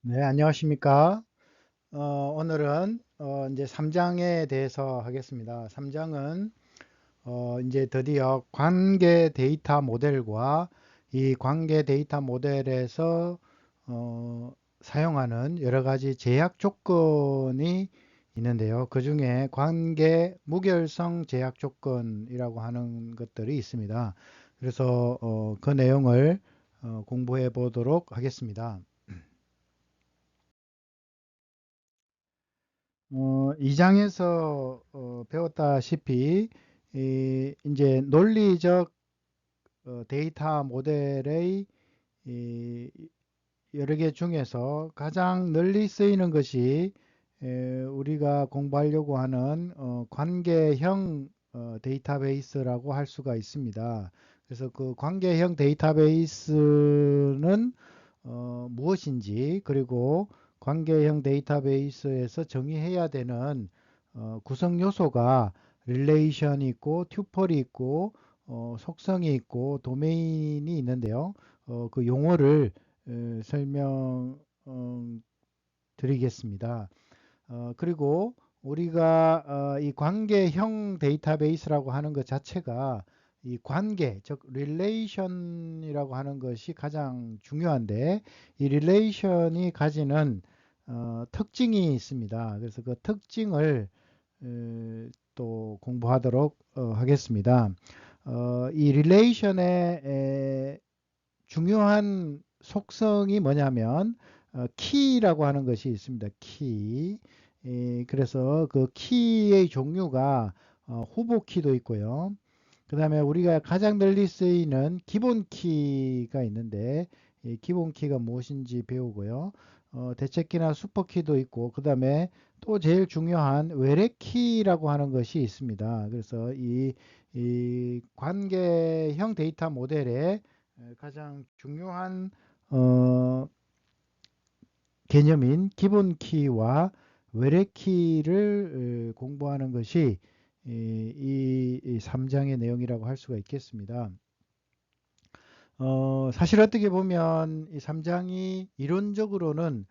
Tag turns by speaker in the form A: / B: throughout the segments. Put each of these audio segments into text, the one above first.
A: 네, 안녕하십니까. 오늘은 이제 3장에 대해서 하겠습니다. 3장은 이제 드디어 관계 데이터 모델과 이 관계 데이터 모델에서 사용하는 여러 가지 제약 조건이 있는데요. 그 중에 관계 무결성 제약 조건이라고 하는 것들이 있습니다. 그래서 그 내용을 공부해 보도록 하겠습니다. 2장에서 배웠다시피 이제 논리적 데이터 모델의 이 여러 개 중에서 가장 널리 쓰이는 것이 우리가 공부하려고 하는 관계형 데이터베이스라고 할 수가 있습니다. 그래서 그 관계형 데이터베이스는 무엇인지, 그리고 관계형 데이터베이스에서 정의해야 되는 구성 요소가 릴레이션이 있고 튜플이 있고 속성이 있고 도메인이 있는데요. 그 용어를 설명 드리겠습니다. 그리고 우리가 이 관계형 데이터베이스라고 하는 것 자체가 이 관계, 즉 릴레이션이라고 하는 것이 가장 중요한데, 이 릴레이션이 가지는 특징이 있습니다. 그래서 그 특징을 또 공부하도록 하겠습니다. 이 릴레이션의 중요한 속성이 뭐냐면 키라고 하는 것이 있습니다. 키. 그래서 그 키의 종류가 후보 키도 있고요. 그 다음에 우리가 가장 널리 쓰이는 기본 키가 있는데, 이 기본 키가 무엇인지 배우고요. 대체키나 슈퍼키도 있고, 그 다음에 또 제일 중요한 외래 키라고 하는 것이 있습니다. 그래서 이 관계형 데이터 모델의 가장 중요한 어, 개념인 기본 키와 외래 키를 공부하는 것이 이 3장의 내용이라고 할 수가 있겠습니다. 사실 어떻게 보면 이 3장이 이론적으로는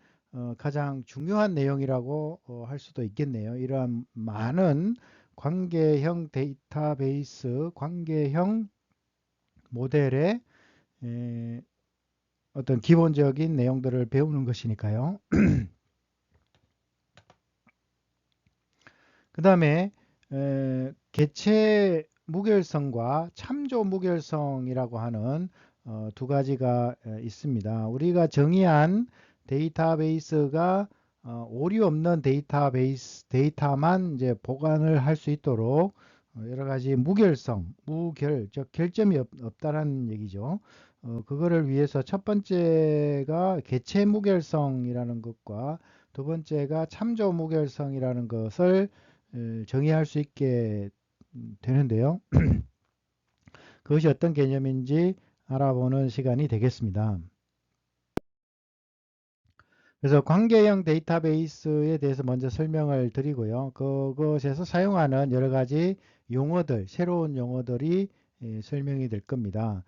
A: 가장 중요한 내용이라고 할 수도 있겠네요. 이러한 많은 관계형 데이터베이스, 관계형 모델의 에, 어떤 기본적인 내용들을 배우는 것이니까요. 그 다음에 개체 무결성과 참조 무결성이라고 하는 두 가지가 있습니다. 우리가 정의한 데이터베이스가 오류 없는 데이터만 이제 보관을 할 수 있도록 여러 가지 즉 결점이 없다는 얘기죠. 그거를 위해서 첫 번째가 개체 무결성이라는 것과 두 번째가 참조 무결성이라는 것을 정의할 수 있게 되는데요. 그것이 어떤 개념인지 알아보는 시간이 되겠습니다. 그래서 관계형 데이터베이스에 대해서 먼저 설명을 드리고요. 그것에서 사용하는 여러 가지 용어들, 새로운 용어들이 설명이 될 겁니다.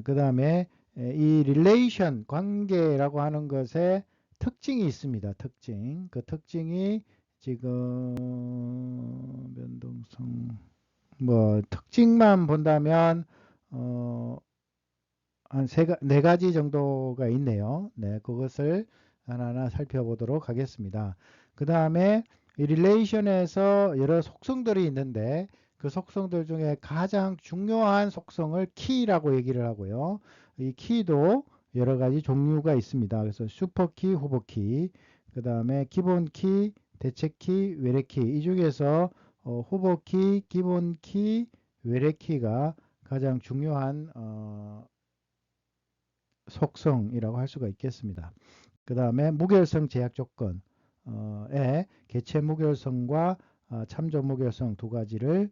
A: 그 다음에 이 릴레이션, 관계라고 하는 것에 특징이 있습니다. 특징. 그 특징이 지금 변동성, 뭐 특징만 본다면 한 네 가지 정도가 있네요. 네, 그것을 하나하나 살펴보도록 하겠습니다. 그 다음에 이 릴레이션에서 여러 속성들이 있는데, 그 속성들 중에 가장 중요한 속성을 키라고 얘기를 하고요. 이 키도 여러 가지 종류가 있습니다. 그래서 슈퍼키, 후보키, 그 다음에 기본키, 대체키, 외래키, 이 중에서 후보키, 기본키, 외래키가 가장 중요한 속성이라고 할 수가 있겠습니다. 그 다음에 무결성 제약 조건의 개체 무결성과 참조 무결성 두 가지를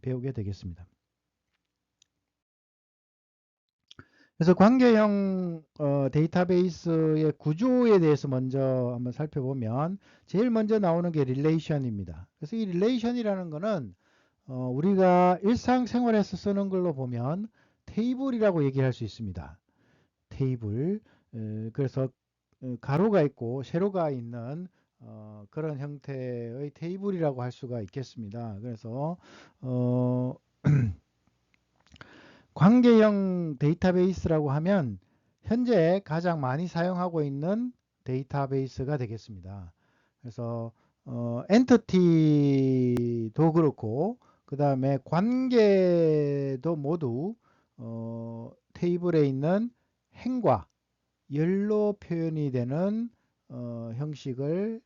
A: 배우게 되겠습니다. 그래서 관계형 데이터베이스의 구조에 대해서 먼저 한번 살펴보면, 제일 먼저 나오는 게 릴레이션입니다. 그래서 이 릴레이션이라는 거는 우리가 일상생활에서 쓰는 걸로 보면 테이블이라고 얘기할 수 있습니다. 테이블. 그래서 가로가 있고 세로가 있는 그런 형태의 테이블이라고 할 수가 있겠습니다. 그래서 관계형 데이터베이스라고 하면 현재 가장 많이 사용하고 있는 데이터베이스가 되겠습니다. 그래서 엔티티도 그렇고 그 다음에 관계도 모두 테이블에 있는 행과 열로 표현이 되는 형식을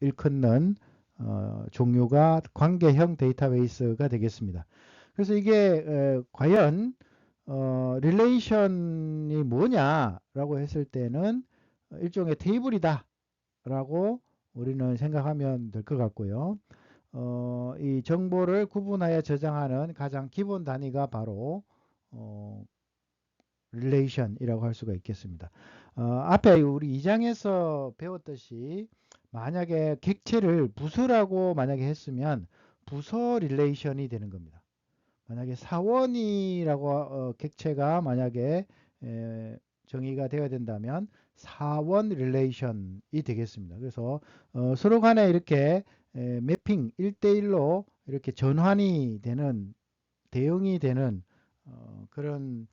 A: 일컫는 종류가 관계형 데이터베이스가 되겠습니다. 그래서 이게 과연 릴레이션이 뭐냐라고 했을 때는 일종의 테이블이다 라고 우리는 생각하면 될 것 같고요. 이 정보를 구분하여 저장하는 가장 기본 단위가 바로 릴레이션이라고 할 수가 있겠습니다. 앞에 우리 2장에서 배웠듯이 만약에 객체를 부서라고 만약에 했으면 부서 릴레이션이 되는 겁니다. 만약에 사원이라고 객체가 만약에 정의가 되어야 된다면 사원 릴레이션이 되겠습니다. 그래서 서로 간에 이렇게 매핑 1대1로 이렇게 전환이 되는 대응이 되는 그런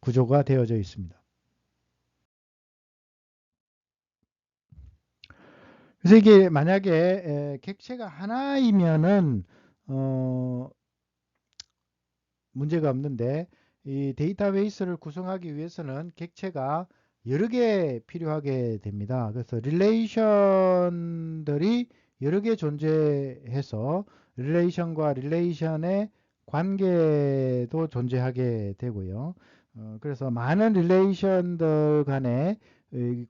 A: 구조가 되어져 있습니다. 그래서 이게 만약에 객체가 하나이면은 문제가 없는데 이 데이터베이스를 구성하기 위해서는 객체가 여러 개 필요하게 됩니다. 그래서 릴레이션들이 여러 개 존재해서 릴레이션과 릴레이션의 관계도 존재하게 되고요. 그래서 많은 릴레이션들 간의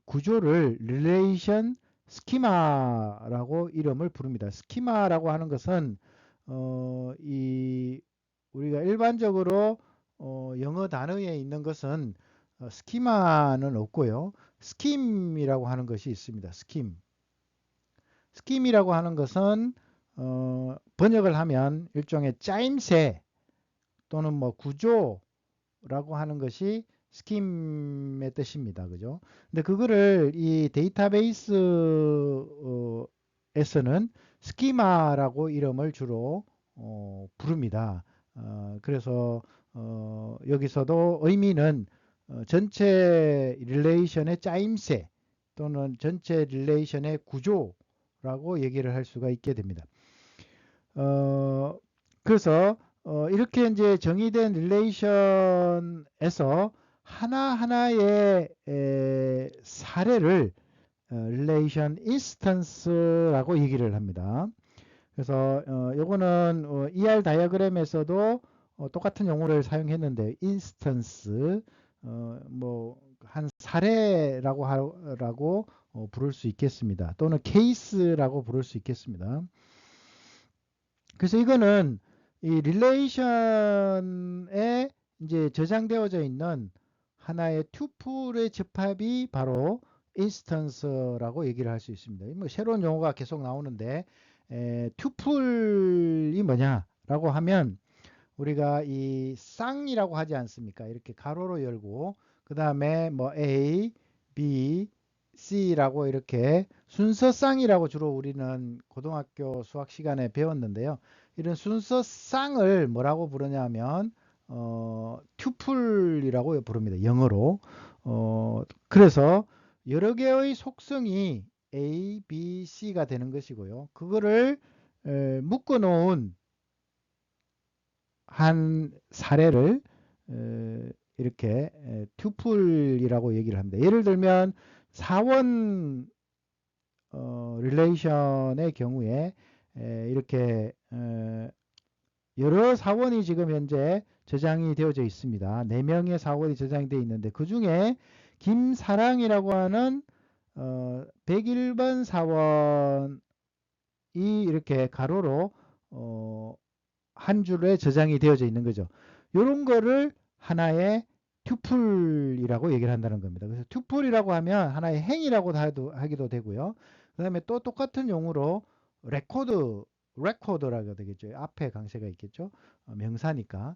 A: 구조를 릴레이션 스키마라고 이름을 부릅니다. 스키마라고 하는 것은 이 우리가 일반적으로 영어 단어에 있는 것은 스키마는 없고요. 스킴이라고 하는 것이 있습니다. 스킴. 스킴이라고 하는 것은 번역을 하면 일종의 짜임새 또는 뭐 구조라고 하는 것이 스킴의 뜻입니다. 그죠? 근데 그거를 이 데이터베이스에서는 스키마라고 이름을 주로 부릅니다. 그래서 여기서도 의미는 전체 릴레이션의 짜임새 또는 전체 릴레이션의 구조라고 얘기를 할 수가 있게 됩니다. 그래서 이렇게 이제 정의된 릴레이션에서 하나하나의 사례를 릴레이션 인스턴스라고 얘기를 합니다. 그래서 요거는 ER 다이어그램에서도 똑같은 용어를 사용했는데 인스턴스 뭐 한 사례라고 부를 수 있겠습니다. 또는 케이스라고 부를 수 있겠습니다. 그래서 이거는 이 릴레이션에 이제 저장되어져 있는 하나의 튜플의 집합이 바로 인스턴스라고 얘기를 할 수 있습니다. 뭐 새로운 용어가 계속 나오는데 튜플이 뭐냐라고 하면 우리가 이 쌍이라고 하지 않습니까? 이렇게 가로로 열고 그 다음에 뭐 A, B, C라고 이렇게 순서 쌍이라고 주로 우리는 고등학교 수학 시간에 배웠는데요. 이런 순서 쌍을 뭐라고 부르냐면 튜플이라고 부릅니다. 영어로. 그래서 여러 개의 속성이 A, B, C가 되는 것이고요. 그거를 묶어 놓은 한 사례를 이렇게 튜플이라고 얘기를 합니다. 예를 들면 사원 릴레이션의 경우에 이렇게 여러 사원이 지금 현재 저장이 되어져 있습니다. 4명의 사원이 저장이 되어 있는데 그 중에 김사랑이라고 하는 101번 사원이 이렇게 가로로 한 줄에 저장이 되어져 있는 거죠. 이런 거를 하나의 튜플이라고 얘기를 한다는 겁니다. 그래서 튜플이라고 하면 하나의 행이라고 하기도 되고요. 그 다음에 또 똑같은 용어로 레코드라고 되겠죠. 앞에 강세가 있겠죠. 명사니까.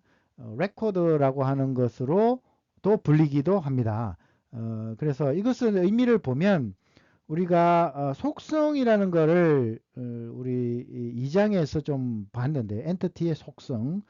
A: 레코드라고 하는 것으로 또 불리기도 합니다. 그래서 이것은 의미를 보면 우리가 속성이라는 거를 우리 2장에서 좀 봤는데 엔티티의 속성.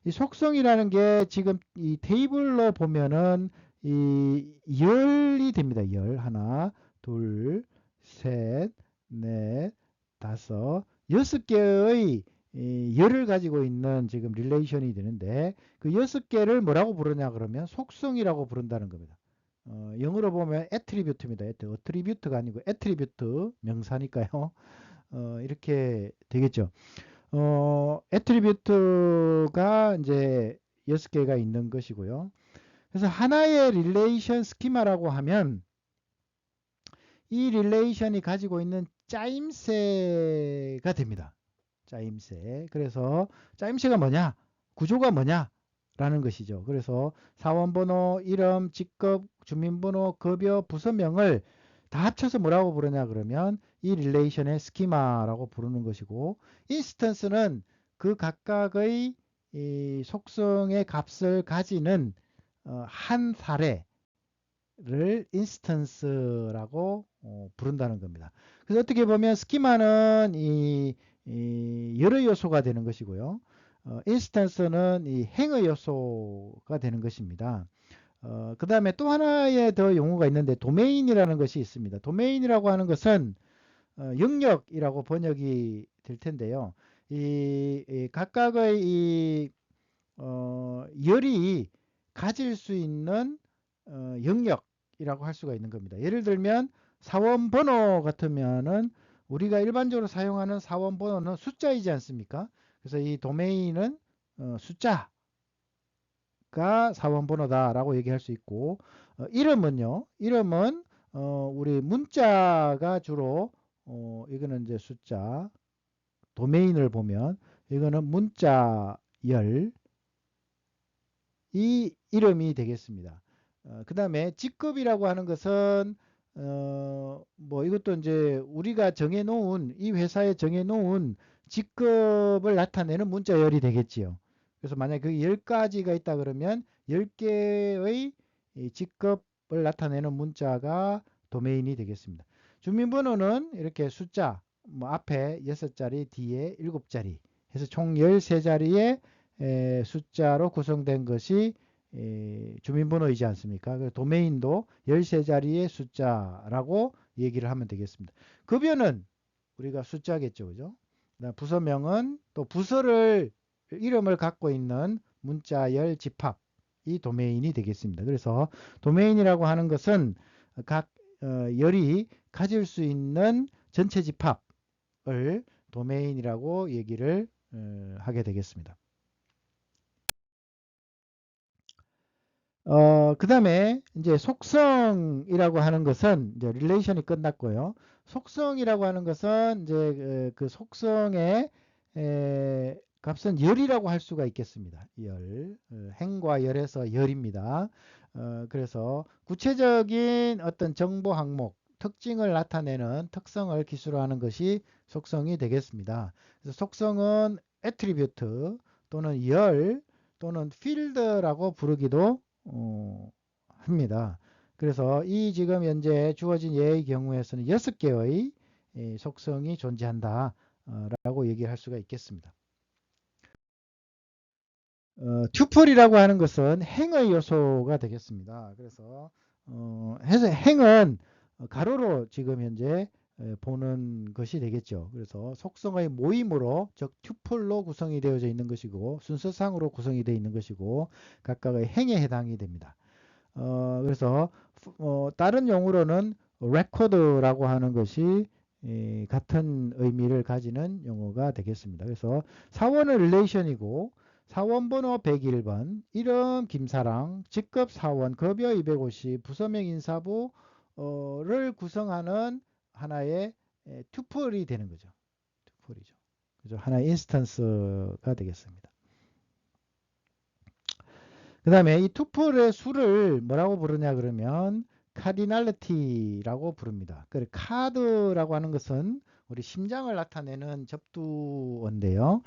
A: 이 속성이라는 게 지금 이 테이블로 보면은 이 열이 됩니다. 열 하나, 둘, 셋, 넷, 다섯, 여섯 개의 이 열을 가지고 있는 지금 릴레이션이 되는데 그 여섯 개를 뭐라고 부르냐 그러면 속성이라고 부른다는 겁니다. 영어로 보면 attribute입니다. attribute가 아니고 attribute 명사니까요. 이렇게 되겠죠. 애트리뷰트가 이제 6개가 있는 것이고요. 그래서 하나의 릴레이션 스키마라고 하면 이 릴레이션이 가지고 있는 짜임새가 됩니다. 짜임새. 그래서 짜임새가 뭐냐? 구조가 뭐냐? 라는 것이죠. 그래서 사원번호, 이름, 직급, 주민번호, 급여, 부서명을 다 합쳐서 뭐라고 부르냐 그러면 이 릴레이션의 스키마라고 부르는 것이고 인스턴스는 그 각각의 이 속성의 값을 가지는 한 사례를 인스턴스라고 부른다는 겁니다. 그래서 어떻게 보면 스키마는 이 여러 요소가 되는 것이고요. 인스턴스는 이 행의 요소가 되는 것입니다. 그 다음에 또 하나의 더 용어가 있는데 도메인이라는 것이 있습니다. 도메인이라고 하는 것은 영역이라고 번역이 될 텐데요. 이 각각의 이 열이 가질 수 있는 영역이라고 할 수가 있는 겁니다. 예를 들면 사원번호 같으면은 우리가 일반적으로 사용하는 사원번호는 숫자이지 않습니까? 그래서 이 도메인은 숫자가 사원번호다라고 얘기할 수 있고 이름은요. 이름은 우리 문자가 주로 이거는 이제 숫자 도메인을 보면 이거는 문자열 이 이름이 되겠습니다. 그 다음에 직급이라고 하는 것은 뭐 이것도 이제 우리가 정해놓은 이 회사에 정해놓은 직급을 나타내는 문자열이 되겠지요. 그래서 만약에 그 10가지가 있다 그러면 10개의 직급을 나타내는 문자가 도메인이 되겠습니다. 주민번호는 이렇게 숫자 뭐 앞에 6자리 뒤에 7자리 해서 총 13자리의 숫자로 구성된 것이 주민번호이지 않습니까? 도메인도 13자리의 숫자라고 얘기를 하면 되겠습니다. 급여는 우리가 숫자겠죠. 그죠? 부서명은 또 부서를 이름을 갖고 있는 문자열 집합이 도메인이 되겠습니다. 그래서 도메인이라고 하는 것은 각 열이 가질 수 있는 전체 집합을 도메인이라고 얘기를 하게 되겠습니다. 그 다음에 이제 속성이라고 하는 것은 이제 릴레이션이 끝났고요. 속성이라고 하는 것은 이제 그 속성의 값은 열이라고 할 수가 있겠습니다. 열, 행과 열에서 열입니다. 그래서 구체적인 어떤 정보 항목, 특징을 나타내는 특성을 기술로 하는 것이 속성이 되겠습니다. 그래서 속성은 attribute 또는 열 또는 field라고 부르기도 합니다. 그래서 이 지금 현재 주어진 예의 경우에서는 6개의 속성이 존재한다 라고 얘기할 수가 있겠습니다. 튜플이라고 하는 것은 행의 요소가 되겠습니다. 그래서 행은 가로로 지금 현재 보는 것이 되겠죠. 그래서 속성의 모임으로 즉 튜플로 구성이 되어져 있는 것이고 순서상으로 구성이 되어 있는 것이고 각각의 행에 해당이 됩니다. 그래서 다른 용어로는 record라고 하는 것이 같은 의미를 가지는 용어가 되겠습니다. 그래서 사원은 relation이고 사원번호 101번, 이름 김사랑, 직급 사원, 급여 250, 부서명 인사부를 구성하는 하나의 튜플이 되는 거죠. 튜플이죠. 그죠? 하나의 인스턴스가 되겠습니다. 그 다음에 이 투플의 수를 뭐라고 부르냐 그러면 카디널리티라고 부릅니다. 그래 카드라고 하는 것은 우리 심장을 나타내는 접두어인데요.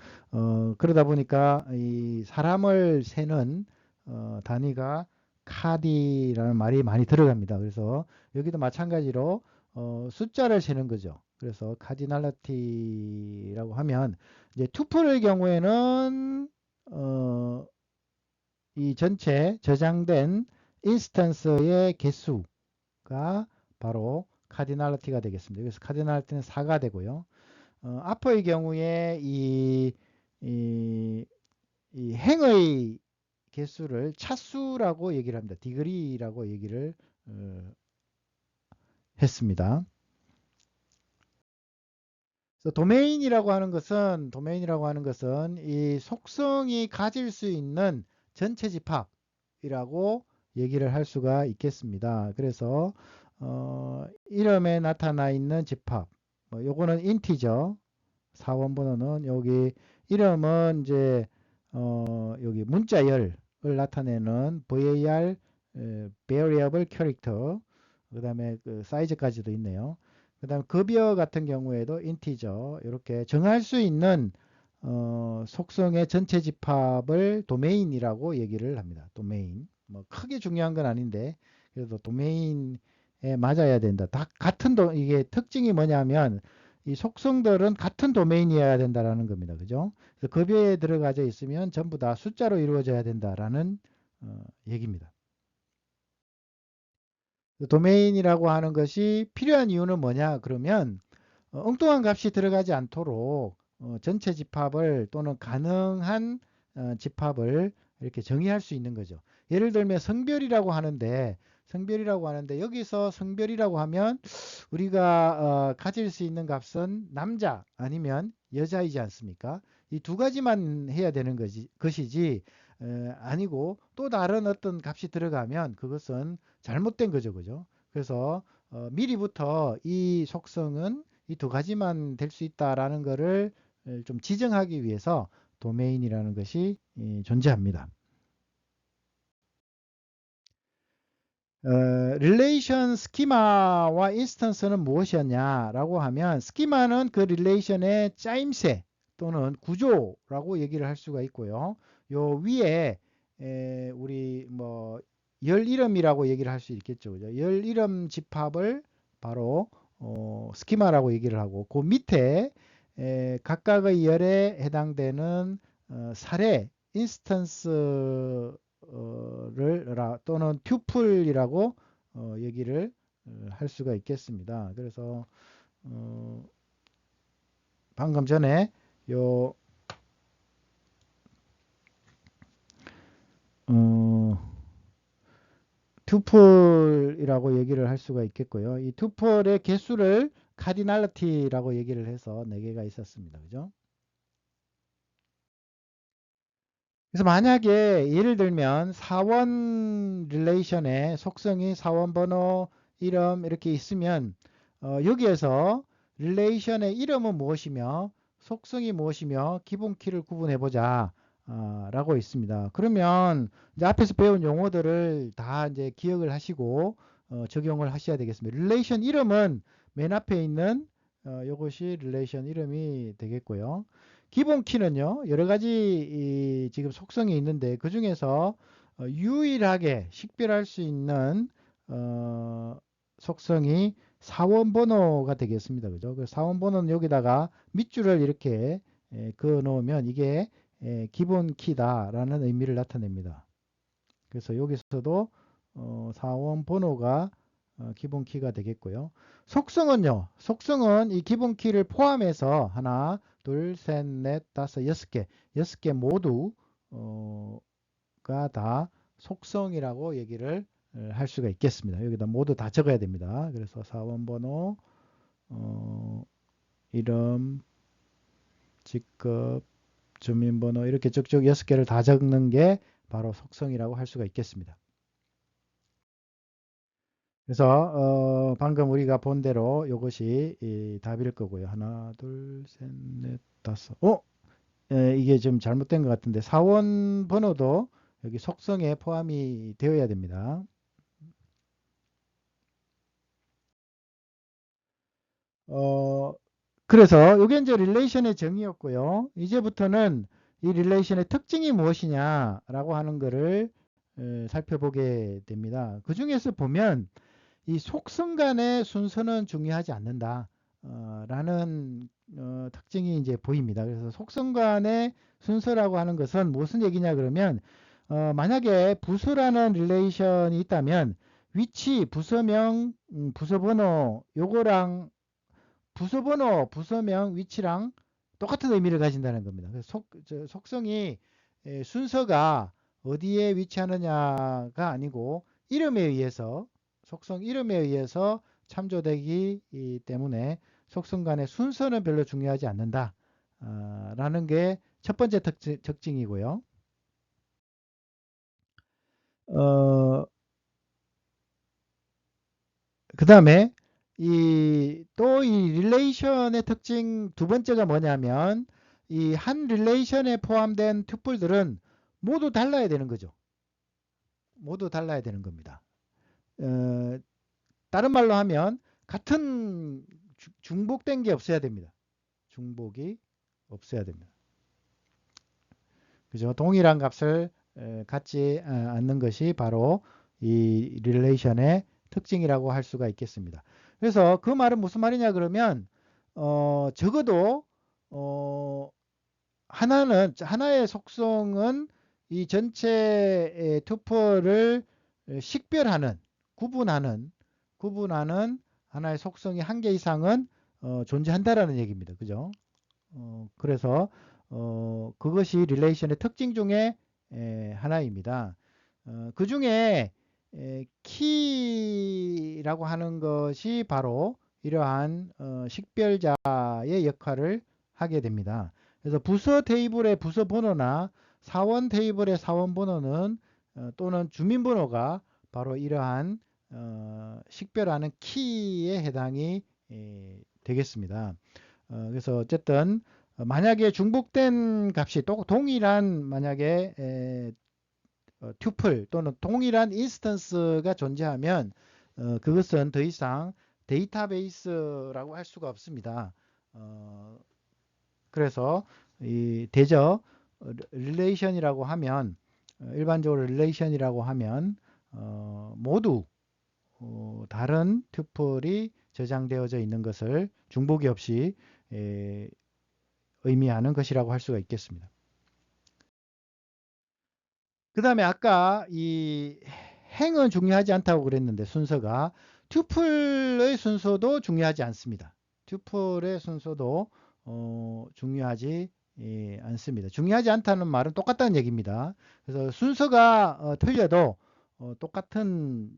A: 그러다 보니까 이 사람을 세는 단위가 카디라는 말이 많이 들어갑니다. 그래서 여기도 마찬가지로 숫자를 세는 거죠. 그래서 카디널리티라고 하면 이제 투플의 경우에는 이 전체 저장된 인스턴스의 개수가 바로 카디널리티가 되겠습니다. 그래서 카디널리티는 4가 되고요. 아퍼의 경우에 이 행의 개수를 차수라고 얘기를 합니다. 디그리라고 얘기를 했습니다. 그래서 도메인이라고 하는 것은 이 속성이 가질 수 있는 전체 집합이라고 얘기를 할 수가 있겠습니다. 그래서 이름에 나타나 있는 집합, 요거는 인티저, 사원번호는 여기 이름은 이제 여기 문자열을 나타내는 var variable character, 그 다음에 그 사이즈까지도 있네요. 그 다음에 급여 같은 경우에도 인티저, 이렇게 정할 수 있는 속성의 전체 집합을 도메인이라고 얘기를 합니다. 도메인. 뭐 크게 중요한 건 아닌데 그래도 도메인에 맞아야 된다. 다 같은 이게 특징이 뭐냐면 이 속성들은 같은 도메인이어야 된다라는 겁니다. 그죠? 그래서 급여에 들어가져 있으면 전부 다 숫자로 이루어져야 된다라는 얘기입니다. 도메인이라고 하는 것이 필요한 이유는 뭐냐? 그러면 엉뚱한 값이 들어가지 않도록 전체 집합을 또는 가능한 집합을 이렇게 정의할 수 있는 거죠. 예를 들면 성별이라고 하는데 여기서 성별이라고 하면 우리가 가질 수 있는 값은 남자 아니면 여자이지 않습니까? 이 두 가지만 해야 되는 것이지 아니고 또 다른 어떤 값이 들어가면 그것은 잘못된 거죠. 그죠? 그래서 미리부터 이 속성은 이 두 가지만 될 수 있다라는 것을 좀 지정하기 위해서 도메인이라는 것이 존재합니다. 릴레이션 스키마와 인스턴스는 무엇이었냐라고 하면 스키마는 그 릴레이션의 짜임새 또는 구조라고 얘기를 할 수가 있고요. 요 위에 우리 뭐 열 이름이라고 얘기를 할 수 있겠죠. 그죠? 열 이름 집합을 바로 스키마라고 얘기를 하고 그 밑에 각각의 열에 해당되는 사례 인스턴스 또는 튜플이라고 얘기를 할 수가 있겠습니다. 그래서 방금 전에 요 튜플이라고 얘기를 할 수가 있겠고요. 이 튜플의 개수를 카디널리티라고 얘기를 해서 4개가 있었습니다. 그죠? 그래서 만약에 예를 들면 사원 릴레이션의 속성이 사원 번호, 이름 이렇게 있으면 여기에서 릴레이션의 이름은 무엇이며 속성이 무엇이며 기본 키를 구분해 보자 라고 있습니다. 그러면 이제 앞에서 배운 용어들을 다 이제 기억을 하시고 적용을 하셔야 되겠습니다. 릴레이션 이름은 맨 앞에 있는 이것이 릴레이션 이름이 되겠고요. 기본 키는요, 여러 가지 지금 속성이 있는데 그 중에서 유일하게 식별할 수 있는 속성이 사원 번호가 되겠습니다. 그죠? 그 사원 번호는 여기다가 밑줄을 이렇게 그어 놓으면 이게 기본 키다라는 의미를 나타냅니다. 그래서 여기서도 사원 번호가 기본 키가 되겠고요. 속성은요. 속성은 이 기본 키를 포함해서 하나, 둘, 셋, 넷, 다섯, 6개, 6개 모두가 다 속성이라고 얘기를 할 수가 있겠습니다. 여기다 모두 다 적어야 됩니다. 그래서 사원번호, 이름, 직급, 주민번호 이렇게 쭉쭉 6개를 다 적는 게 바로 속성이라고 할 수가 있겠습니다. 그래서 방금 우리가 본 대로 이것이 답일 거고요. 하나, 둘, 셋, 넷, 다섯. 이게 좀 잘못된 것 같은데 사원 번호도 여기 속성에 포함이 되어야 됩니다. 그래서 이게 이제 릴레이션의 정의였고요. 이제부터는 이 릴레이션의 특징이 무엇이냐라고 하는 거를 살펴보게 됩니다. 그 중에서 보면 이 속성 간의 순서는 중요하지 않는다. 라는 특징이 이제 보입니다. 그래서 속성 간의 순서라고 하는 것은 무슨 얘기냐 그러면 만약에 부서라는 릴레이션이 있다면 위치, 부서명, 부서번호 요거랑 부서번호, 부서명, 위치랑 똑같은 의미를 가진다는 겁니다. 그래서 속성이 순서가 어디에 위치하느냐가 아니고 이름에 의해서 속성 이름에 의해서 참조되기 때문에 속성 간의 순서는 별로 중요하지 않는다. 라는 게 첫 번째 특징이고요. 그 다음에 또 이 릴레이션의 특징 두 번째가 뭐냐면 이 한 릴레이션에 포함된 튜플들은 모두 달라야 되는 거죠. 모두 달라야 되는 겁니다. 다른 말로 하면 같은 중복된 게 없어야 됩니다. 중복이 없어야 됩니다. 그죠? 동일한 값을 갖지 않는 것이 바로 이 릴레이션의 특징이라고 할 수가 있겠습니다. 그래서 그 말은 무슨 말이냐 그러면 적어도 하나의 속성은 이 전체의 투표를 식별하는 구분하는 하나의 속성이 한 개 이상은 존재한다라는 얘기입니다. 그죠? 그래서 그것이 릴레이션의 특징 중에 하나입니다. 그 중에 키라고 하는 것이 바로 이러한 식별자의 역할을 하게 됩니다. 그래서 부서 테이블의 부서 번호나 사원 테이블의 사원 번호는 또는 주민번호가 바로 이러한 식별하는 키에 해당이 되겠습니다. 그래서 어쨌든 만약에 중복된 값이 또 동일한 만약에 튜플 또는 동일한 인스턴스가 존재하면 그것은 더 이상 데이터베이스라고 할 수가 없습니다. 그래서 이 대저 릴레이션이라고 하면 일반적으로 릴레이션이라고 하면 모두 다른 튜플이 저장되어져 있는 것을 중복이 없이 의미하는 것이라고 할 수가 있겠습니다. 그 다음에 아까 이 행은 중요하지 않다고 그랬는데 순서가 튜플의 순서도 중요하지 않습니다. 튜플의 순서도 중요하지 않습니다. 중요하지 않다는 말은 똑같다는 얘기입니다. 그래서 순서가 틀려도 똑같은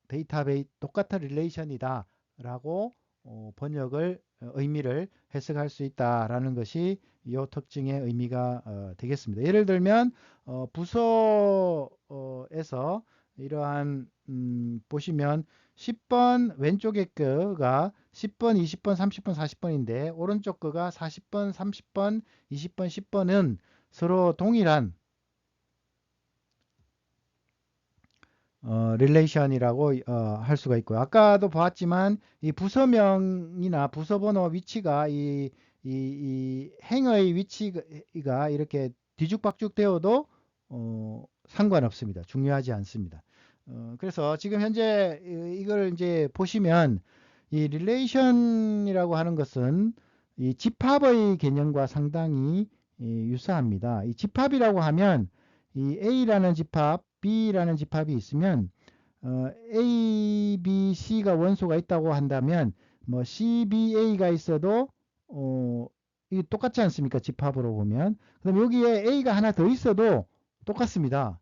A: 데이터베이스 똑같은 릴레이션이다 라고 번역을 의미를 해석할 수 있다라는 것이 이 특징의 의미가 되겠습니다. 예를 들면 부서에서 이러한 보시면 10번 왼쪽에 거가 10번, 20번, 30번, 40번인데 오른쪽 거가 40번, 30번, 20번, 10번은 서로 동일한 릴레이션이라고 할 수가 있고요. 아까도 보았지만 이 부서명이나 부서번호 위치가 이 행의 위치가 이렇게 뒤죽박죽 되어도 상관없습니다. 중요하지 않습니다. 그래서 지금 현재 이걸 이제 보시면 이 릴레이션이라고 하는 것은 이 집합의 개념과 상당히 유사합니다. 이 집합이라고 하면 이 A라는 집합, B라는 집합이 있으면 A, B, C가 원소가 있다고 한다면 뭐 C, B, A가 있어도 이게 똑같지 않습니까? 집합으로 보면. 그럼 여기에 A가 하나 더 있어도 똑같습니다.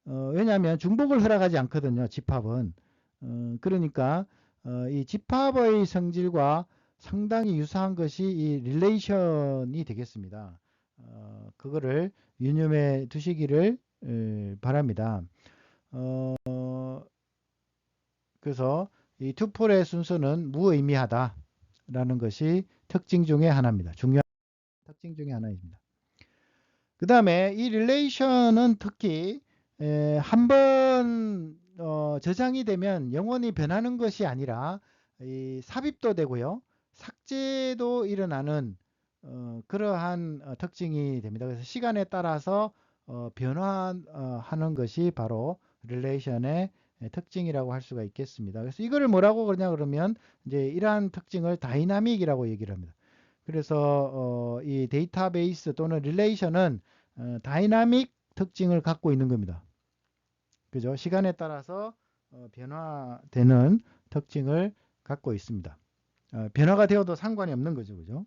A: 왜냐하면 중복을 허락하지 않거든요. 집합은. 그러니까 이 집합의 성질과 상당히 유사한 것이 이 릴레이션이 되겠습니다. 그거를 유념해 두시기를 바랍니다. 그래서 이 투폴의 순서는 무의미하다라는 것이 특징 중에 하나입니다. 중요한 특징 중에 하나입니다. 그 다음에 이 릴레이션은 특히 한번 저장이 되면 영원히 변하는 것이 아니라 삽입도 되고요. 삭제도 일어나는 그러한 특징이 됩니다. 그래서 시간에 따라서 변화하는 것이 바로 릴레이션의 특징이라고 할 수가 있겠습니다. 그래서 이거를 뭐라고 그러냐 그러면 이제 이러한 특징을 다이나믹이라고 얘기를 합니다. 그래서 이 데이터베이스 또는 릴레이션은 다이나믹 특징을 갖고 있는 겁니다. 그죠? 시간에 따라서 변화되는 특징을 갖고 있습니다. 변화가 되어도 상관이 없는 거죠. 그죠?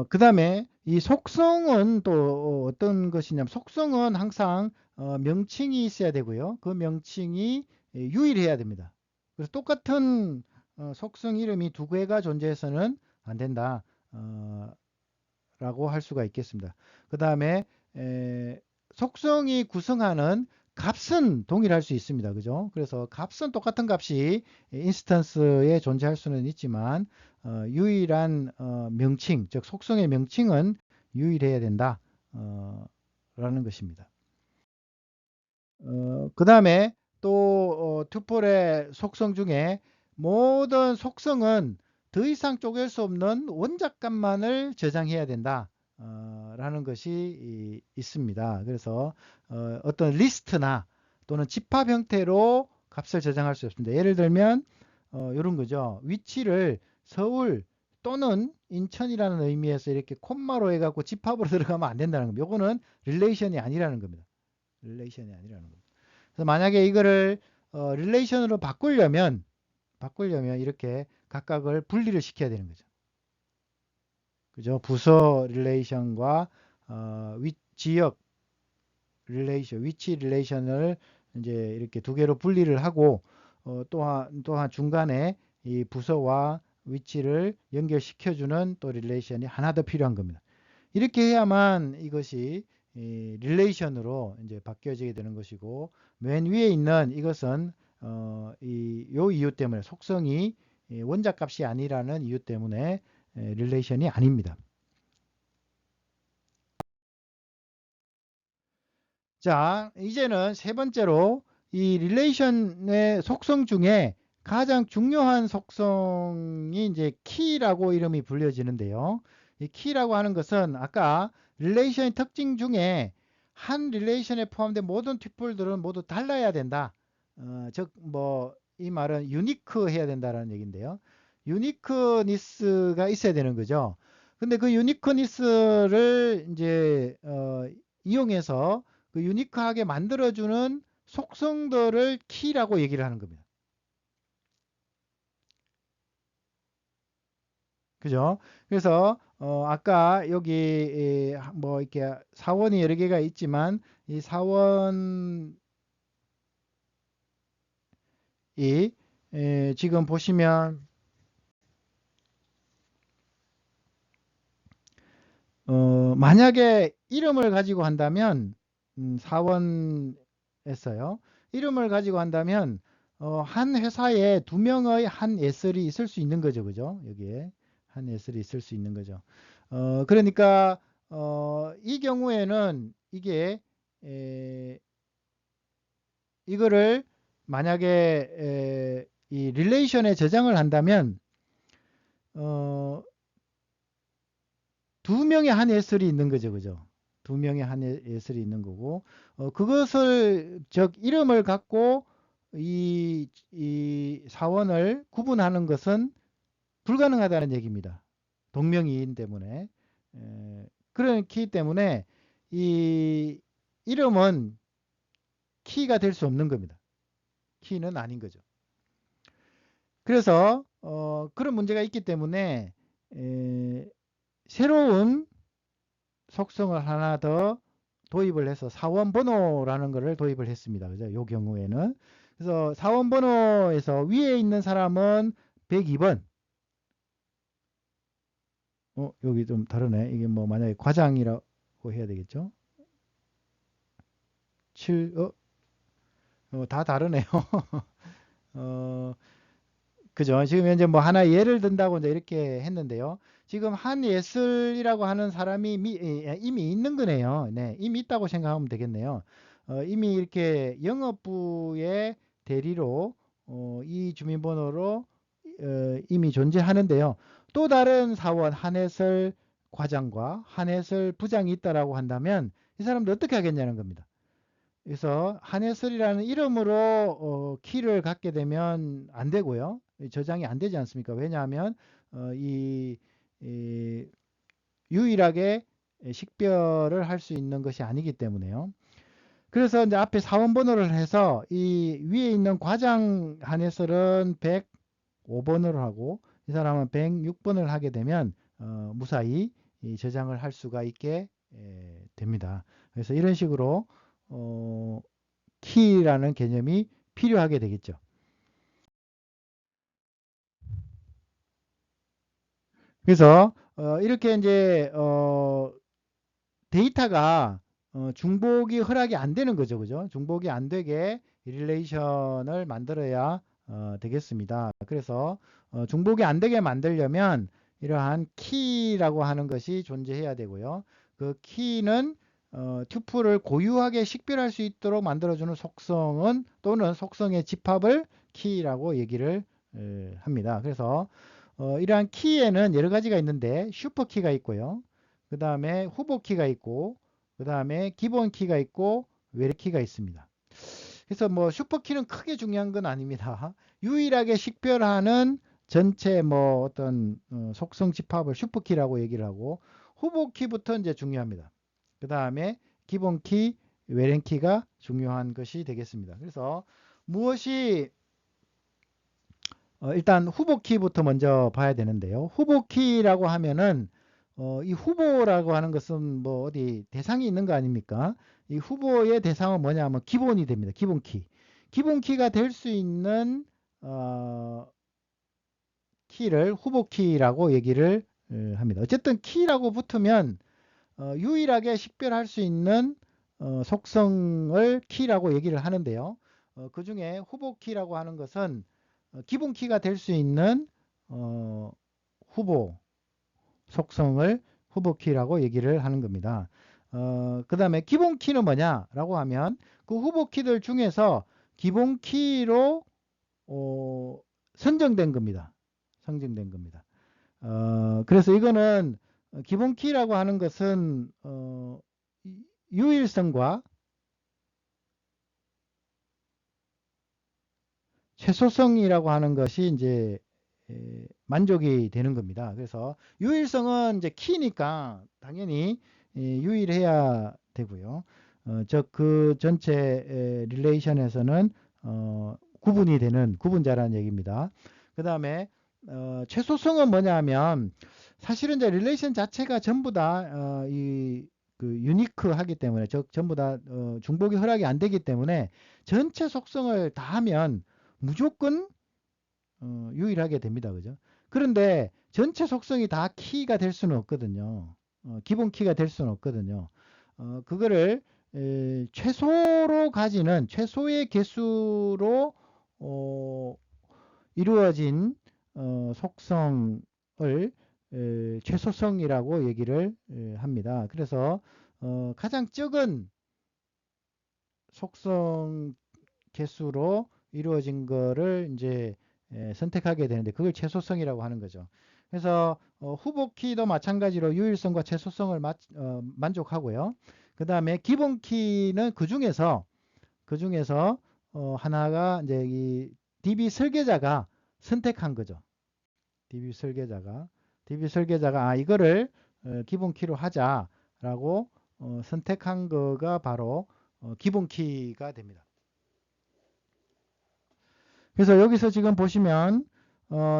A: 그 다음에 이 속성은 또 어떤 것이냐면 속성은 항상 명칭이 있어야 되고요. 그 명칭이 유일해야 됩니다. 그래서 똑같은 속성 이름이 두 개가 존재해서는 안 된다 라고 할 수가 있겠습니다. 그 다음에 속성이 구성하는 값은 동일할 수 있습니다. 그죠? 그래서 값은 똑같은 값이 인스턴스에 존재할 수는 있지만 유일한 명칭, 즉 속성의 명칭은 유일해야 된다 라는 것입니다. 그 다음에 또 튜플의 속성 중에 모든 속성은 더 이상 쪼갤 수 없는 원작값만을 저장해야 된다 라는 것이 있습니다. 그래서 어떤 리스트나 또는 집합 형태로 값을 저장할 수 없습니다. 예를 들면 이런 거죠. 위치를 서울 또는 인천이라는 의미에서 이렇게 콤마로 해갖고 집합으로 들어가면 안 된다는 겁니다. 요거는 릴레이션이 아니라는 겁니다. 릴레이션이 아니라는 겁니다. 그래서 만약에 이거를 릴레이션으로 바꾸려면 이렇게 각각을 분리를 시켜야 되는 거죠. 그죠? 부서 릴레이션과 지역 릴레이션, 위치 릴레이션을 이제 이렇게 두 개로 분리를 하고 또한 중간에 이 부서와 위치를 연결시켜주는 또 릴레이션이 하나 더 필요한 겁니다. 이렇게 해야만 이것이 릴레이션으로 이제 바뀌어지게 되는 것이고 맨 위에 있는 이것은 요 이유 때문에 속성이 원자값이 아니라는 이유 때문에 릴레이션이 아닙니다. 자, 이제는 세 번째로 이 릴레이션의 속성 중에 가장 중요한 속성이 이제 키라고 이름이 불려지는데요. 이 키라고 하는 것은 아까 릴레이션의 특징 중에 한 릴레이션에 포함된 모든 튜플들은 모두 달라야 된다. 즉, 뭐, 이 말은 유니크 해야 된다라는 얘기인데요. 유니크니스가 있어야 되는 거죠. 근데 그 유니크니스를 이제, 이용해서 그 유니크하게 만들어주는 속성들을 키라고 얘기를 하는 겁니다. 그죠? 그래서 아까 여기 뭐 이렇게 사원이 여러 개가 있지만 이 사원이 지금 보시면 만약에 이름을 가지고 한다면 사원에서요. 이름을 가지고 한다면 한 회사에 두 명의 한 예슬이 있을 수 있는 거죠. 그죠? 여기에 한 예슬이 있을 수 있는 거죠. 그러니까 이 경우에는 이게 이거를 만약에 이 릴레이션에 저장을 한다면 두 명의 한 예슬이 있는 거죠. 그죠? 두 명의 한 예슬이 있는 거고 그것을 즉 이름을 갖고 이 사원을 구분하는 것은 불가능하다는 얘기입니다. 동명이인 때문에 그렇기 때문에 이 이름은 키가 될 수 없는 겁니다. 키는 아닌 거죠. 그래서 그런 문제가 있기 때문에 새로운 속성을 하나 더 도입을 해서 사원번호라는 것을 도입을 했습니다. 그죠? 이 경우에는. 그래서 사원번호에서 위에 있는 사람은 102번. 여기 좀 다르네. 이게 뭐 만약에 과장이라고 해야 되겠죠? 7, 다 다르네요. 어, 그죠? 지금 현재 뭐 하나 예를 든다고 이제 이렇게 했는데요. 지금 한예슬이라고 하는 사람이 이미 있는 거네요. 네, 이미 있다고 생각하면 되겠네요. 이미 이렇게 영업부의 대리로 이 주민번호로 이미 존재하는데요. 또 다른 사원 한예슬 과장과 한해설 부장이 있다라고 한다면 이 사람도 어떻게 하겠냐는 겁니다. 그래서 한해설이라는 이름으로 키를 갖게 되면 안 되고요. 저장이 안 되지 않습니까? 왜냐하면 이 유일하게 식별을 할 수 있는 것이 아니기 때문에요. 그래서 이제 앞에 사원번호를 해서 이 위에 있는 과장 한해설은 105번으로 하고 이 사람은 106번을 하게 되면 무사히 저장을 할 수가 있게 됩니다. 그래서 이런 식으로 키라는 개념이 필요하게 되겠죠. 그래서 이렇게 이제 데이터가 중복이 허락이 안 되는 거죠. 그죠? 중복이 안 되게 릴레이션을 만들어야 되겠습니다. 그래서 중복이 안 되게 만들려면 이러한 키라고 하는 것이 존재해야 되고요. 그 키는 튜플을 고유하게 식별할 수 있도록 만들어주는 속성은 또는 속성의 집합을 키라고 얘기를 합니다. 그래서 이러한 키에는 여러 가지가 있는데 슈퍼키가 있고요. 그 다음에 후보키가 있고 그 다음에 기본키가 있고 외래키가 있습니다. 그래서 뭐 슈퍼키는 크게 중요한 건 아닙니다. 유일하게 식별하는 전체 뭐 어떤 속성 집합을 슈퍼키라고 얘기를 하고 후보키부터 이제 중요합니다. 그 다음에 기본키, 외래키가 중요한 것이 되겠습니다. 그래서 무엇이 일단 후보키부터 먼저 봐야 되는데요. 후보키라고 하면은 이 후보라고 하는 것은 뭐 어디 대상이 있는 거 아닙니까? 이 후보의 대상은 뭐냐면 기본이 됩니다. 기본키. 기본키가 될 수 있는 키를 후보키라고 얘기를 합니다. 어쨌든 키라고 붙으면 유일하게 식별할 수 있는 속성을 키라고 얘기를 하는데요. 그 중에 후보키라고 하는 것은 기본키가 될 수 있는 후보 속성을 후보키라고 얘기를 하는 겁니다. 그 다음에 기본키는 뭐냐라고 하면 그 후보키들 중에서 기본키로 선정된 겁니다. 선정된 겁니다. 그래서 이거는 기본키라고 하는 것은 유일성과 최소성이라고 하는 것이 이제 만족이 되는 겁니다. 그래서 유일성은 이제 키니까 당연히 유일해야 되고요. 즉 그 전체 릴레이션에서는 구분이 되는 구분자라는 얘기입니다. 그 다음에 최소성은 뭐냐면 사실은 이제 릴레이션 자체가 전부 다이 그 유니크하기 때문에 즉 전부 다 중복이 허락이 안 되기 때문에 전체 속성을 다 하면 무조건 유일하게 됩니다. 그죠? 그런데 전체 속성이 다 키가 될 수는 없거든요. 기본 키가 될 수는 없거든요. 그거를 최소로 가지는 최소의 개수로 이루어진 속성을 최소성이라고 얘기를 합니다. 그래서 가장 적은 속성 개수로 이루어진 거를 이제 선택하게 되는데 그걸 최소성이라고 하는 거죠. 그래서 후보키도 마찬가지로 유일성과 최소성을 만족하고요. 그 다음에 기본키는 그 중에서 하나가 이제 이 DB 설계자가 선택한 거죠. DB 설계자가 이거를 기본키로 하자라고 선택한 거가 바로 기본키가 됩니다. 그래서 여기서 지금 보시면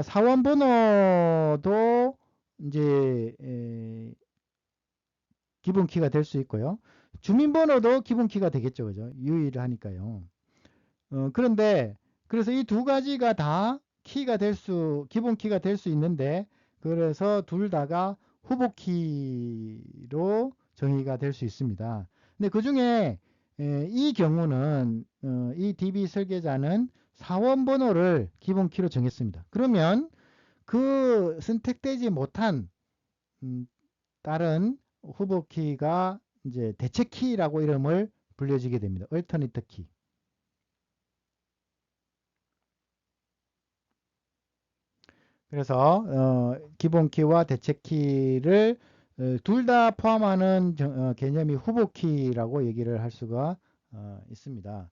A: 사원 번호도 이제 기본 키가 될 수 있고요. 주민번호도 기본 키가 되겠죠, 그죠? 유일하니까요. 그런데 그래서 이 두 가지가 다 기본 키가 될 수 있는데 그래서 둘 다가 후보 키로 정의가 될 수 있습니다. 근데 그 중에 이 경우는 이 DB 설계자는 사원 번호를 기본 키로 정했습니다. 그러면 그 선택되지 못한 다른 후보 키가 이제 대체 키라고 이름을 불려지게 됩니다. 얼터니트 키. 그래서 기본 키와 대체 키를 둘 다 포함하는 개념이 후보키라고 얘기를 할 수가 있습니다.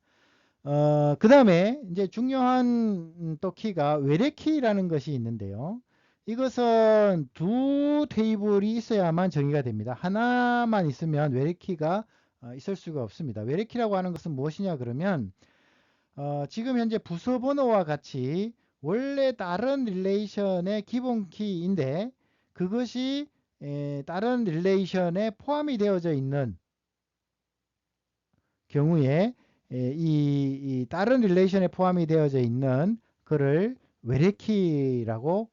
A: 그 다음에 이제 중요한 또 키가 외래키라는 것이 있는데요. 이것은 두 테이블이 있어야만 정의가 됩니다. 하나만 있으면 외래키가 있을 수가 없습니다. 외래키라고 하는 것은 무엇이냐 그러면 지금 현재 부서 번호와 같이 원래 다른 릴레이션의 기본 키인데 그것이 다른 릴레이션에 포함이 되어져 있는 경우에 이 다른 릴레이션에 포함이 되어져 있는 그를 외래키라고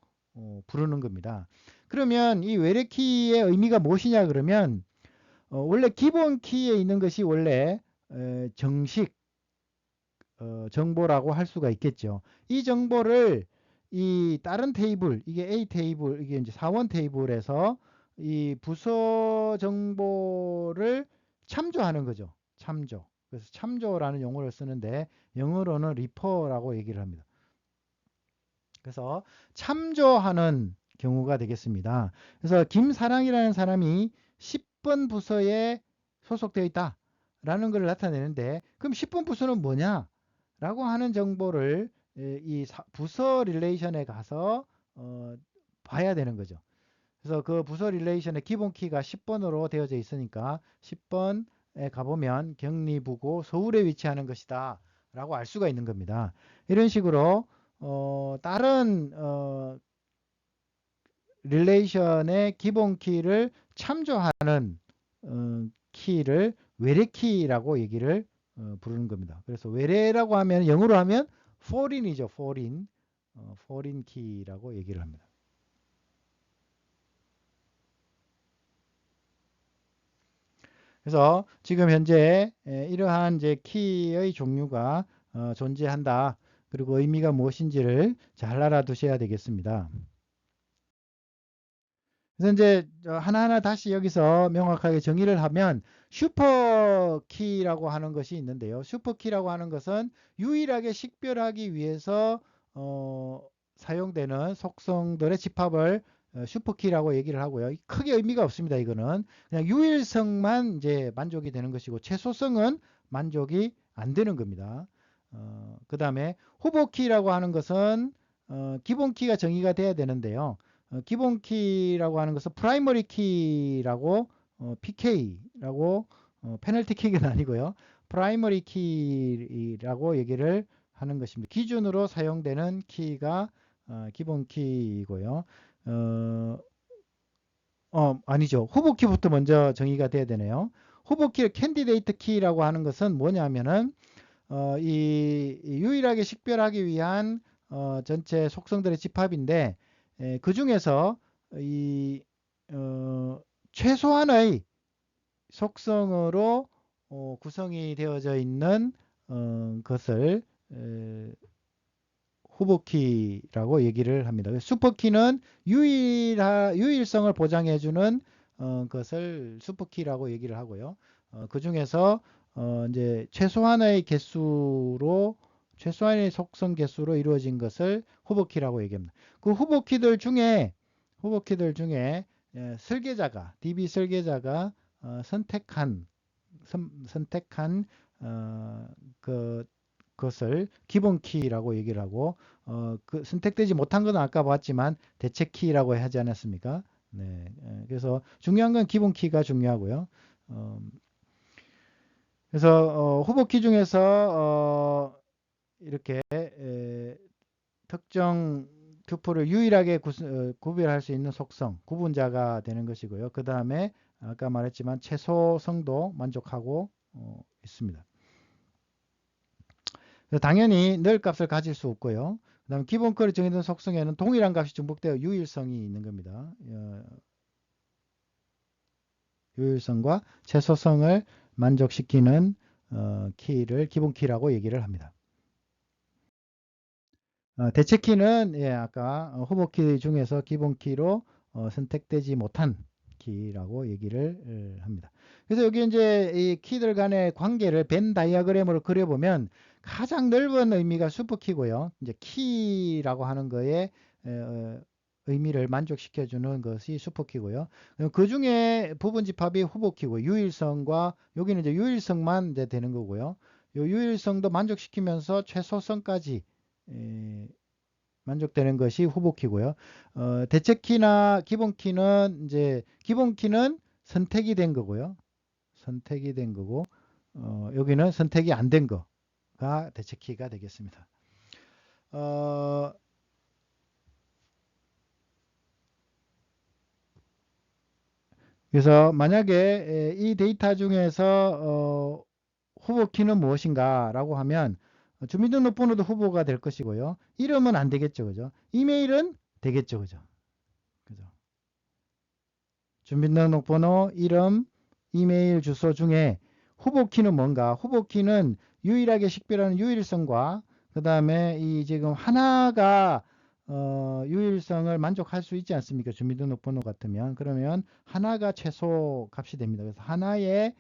A: 부르는 겁니다. 그러면 이 외래키의 의미가 무엇이냐 그러면 원래 기본 키에 있는 것이 원래 정식 정보라고 할 수가 있겠죠. 이 정보를 이 다른 테이블, 이게 A 테이블, 이게 이제 사원 테이블에서 이 부서 정보를 참조하는 거죠. 참조. 그래서 참조라는 용어를 쓰는데 영어로는 refer라고 얘기를 합니다. 그래서 참조하는 경우가 되겠습니다. 그래서 김사랑이라는 사람이 10번 부서에 소속되어 있다라는 걸 나타내는데 그럼 10번 부서는 뭐냐? 라고 하는 정보를 이 부서 릴레이션에 가서 봐야 되는 거죠. 그래서 그 부서 릴레이션의 기본 키가 10번으로 되어져 있으니까 10번에 가보면 경리부고 서울에 위치하는 것이다 라고 알 수가 있는 겁니다. 이런 식으로 다른 릴레이션의 기본 키를 참조하는 키를 외래키라고 얘기를 부르는 겁니다. 그래서 외래라고 하면 영어로 하면 foreign이죠. foreign. foreign key라고 얘기를 합니다. 그래서 지금 현재 이러한 이제 키의 종류가 존재한다. 그리고 의미가 무엇인지를 잘 알아두셔야 되겠습니다. 그래서 이제 하나하나 다시 여기서 명확하게 정의를 하면 슈퍼키라고 하는 것이 있는데요. 슈퍼키라고 하는 것은 유일하게 식별하기 위해서 사용되는 속성들의 집합을 슈퍼키라고 얘기를 하고요. 크게 의미가 없습니다. 이거는 그냥 유일성만 이제 만족이 되는 것이고 최소성은 만족이 안 되는 겁니다. 그 다음에 후보키라고 하는 것은 기본키가 정의가 돼야 되는데요. 기본 키라고 하는 것은 프라이머리 키라고 PK라고 페널티 킥은 아니고요. 프라이머리 키라고 얘기를 하는 것입니다. 기준으로 사용되는 키가 기본 키이고요. 아니죠. 후보 키부터 먼저 정의가 돼야 되네요. 후보 키 캔디데이트 키라고 하는 것은 뭐냐면은 이 유일하게 식별하기 위한 전체 속성들의 집합인데 그 중에서 이 최소한의 속성으로 구성이 되어져 있는 것을 후보키라고 얘기를 합니다. 슈퍼키는 유일성을 보장해주는 것을 슈퍼키라고 얘기를 하고요. 그 중에서 이제 최소한의 속성 개수로 이루어진 것을 후보키라고 얘기합니다. 그 후보키들 중에 설계자가 DB 설계자가 선택한 그것을 기본 키라고 얘기를 하고 그 선택되지 못한 것은 아까 봤지만 대체 키라고 하지 않았습니까? 네, 그래서 중요한 건 기본 키가 중요하고요. 그래서 후보 키 중에서 이렇게 특정 튜플을 유일하게 구별할 수 있는 속성, 구분자가 되는 것이고요. 그 다음에 아까 말했지만 최소성도 만족하고 있습니다. 당연히 늘 값을 가질 수 없고요. 그 다음 기본 컬이 정해진 속성에는 동일한 값이 중복되어 유일성이 있는 겁니다. 유일성과 최소성을 만족시키는 키를 기본 키라고 얘기를 합니다. 대체 키는 아까 후보 키 중에서 기본 키로 선택되지 못한 키라고 얘기를 합니다. 그래서 여기 이제 이 키들 간의 관계를 벤 다이어그램으로 그려보면 가장 넓은 의미가 슈퍼키고요. 이제 키라고 하는 거에 의미를 만족시켜주는 것이 슈퍼키고요. 그 중에 부분집합이 후보키고 유일성과 여기는 이제 유일성만 이제 되는 거고요. 요 유일성도 만족시키면서 최소성까지 만족되는 것이 후보키고요. 대체키나 기본키는 이제 기본키는 선택이 된 거고요. 선택이 된 거고 여기는 선택이 안 된 거가 대체키가 되겠습니다. 그래서 만약에 이 데이터 중에서 후보키는 무엇인가 라고 하면 주민등록번호도 후보가 될 것이고요. 이름은 안 되겠죠. 그죠? 이메일은 되겠죠. 그죠? 그죠? 주민등록번호, 이름, 이메일 주소 중에 후보키는 뭔가? 후보키는 유일하게 식별하는 유일성과 그 다음에 이 지금 하나가 유일성을 만족할 수 있지 않습니까? 주민등록번호 같으면 그러면 하나가 최소 값이 됩니다. 그래서 하나의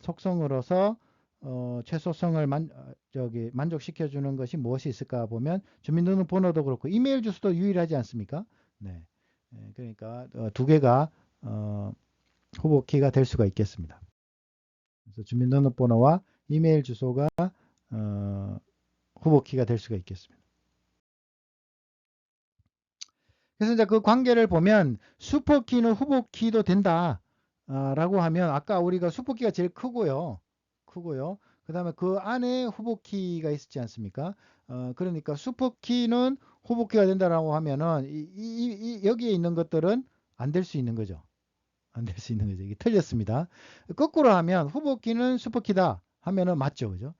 A: 속성으로서 최소성을 만족시켜 주는 것이 무엇이 있을까 보면 주민등록번호도 그렇고 이메일 주소도 유일하지 않습니까? 네. 그러니까 두 개가 후보키가 될 수가 있겠습니다. 그래서 주민등록번호와 이메일 주소가 후보키가 될 수가 있겠습니다. 그래서 이제 그 관계를 보면 슈퍼키는 후보키도 된다 라고 하면 아까 우리가 슈퍼키가 제일 크고요. 그 다음에 그 안에 후보키가 있지 않습니까? 그러니까 슈퍼키는 후보키가 된다라고 하면은 여기에 있는 것들은 안 될 수 있는 거죠. 안 될 수 있는 거죠. 이게 틀렸습니다. 거꾸로 하면 후보키는 슈퍼키다 하면은 맞죠. 그죠?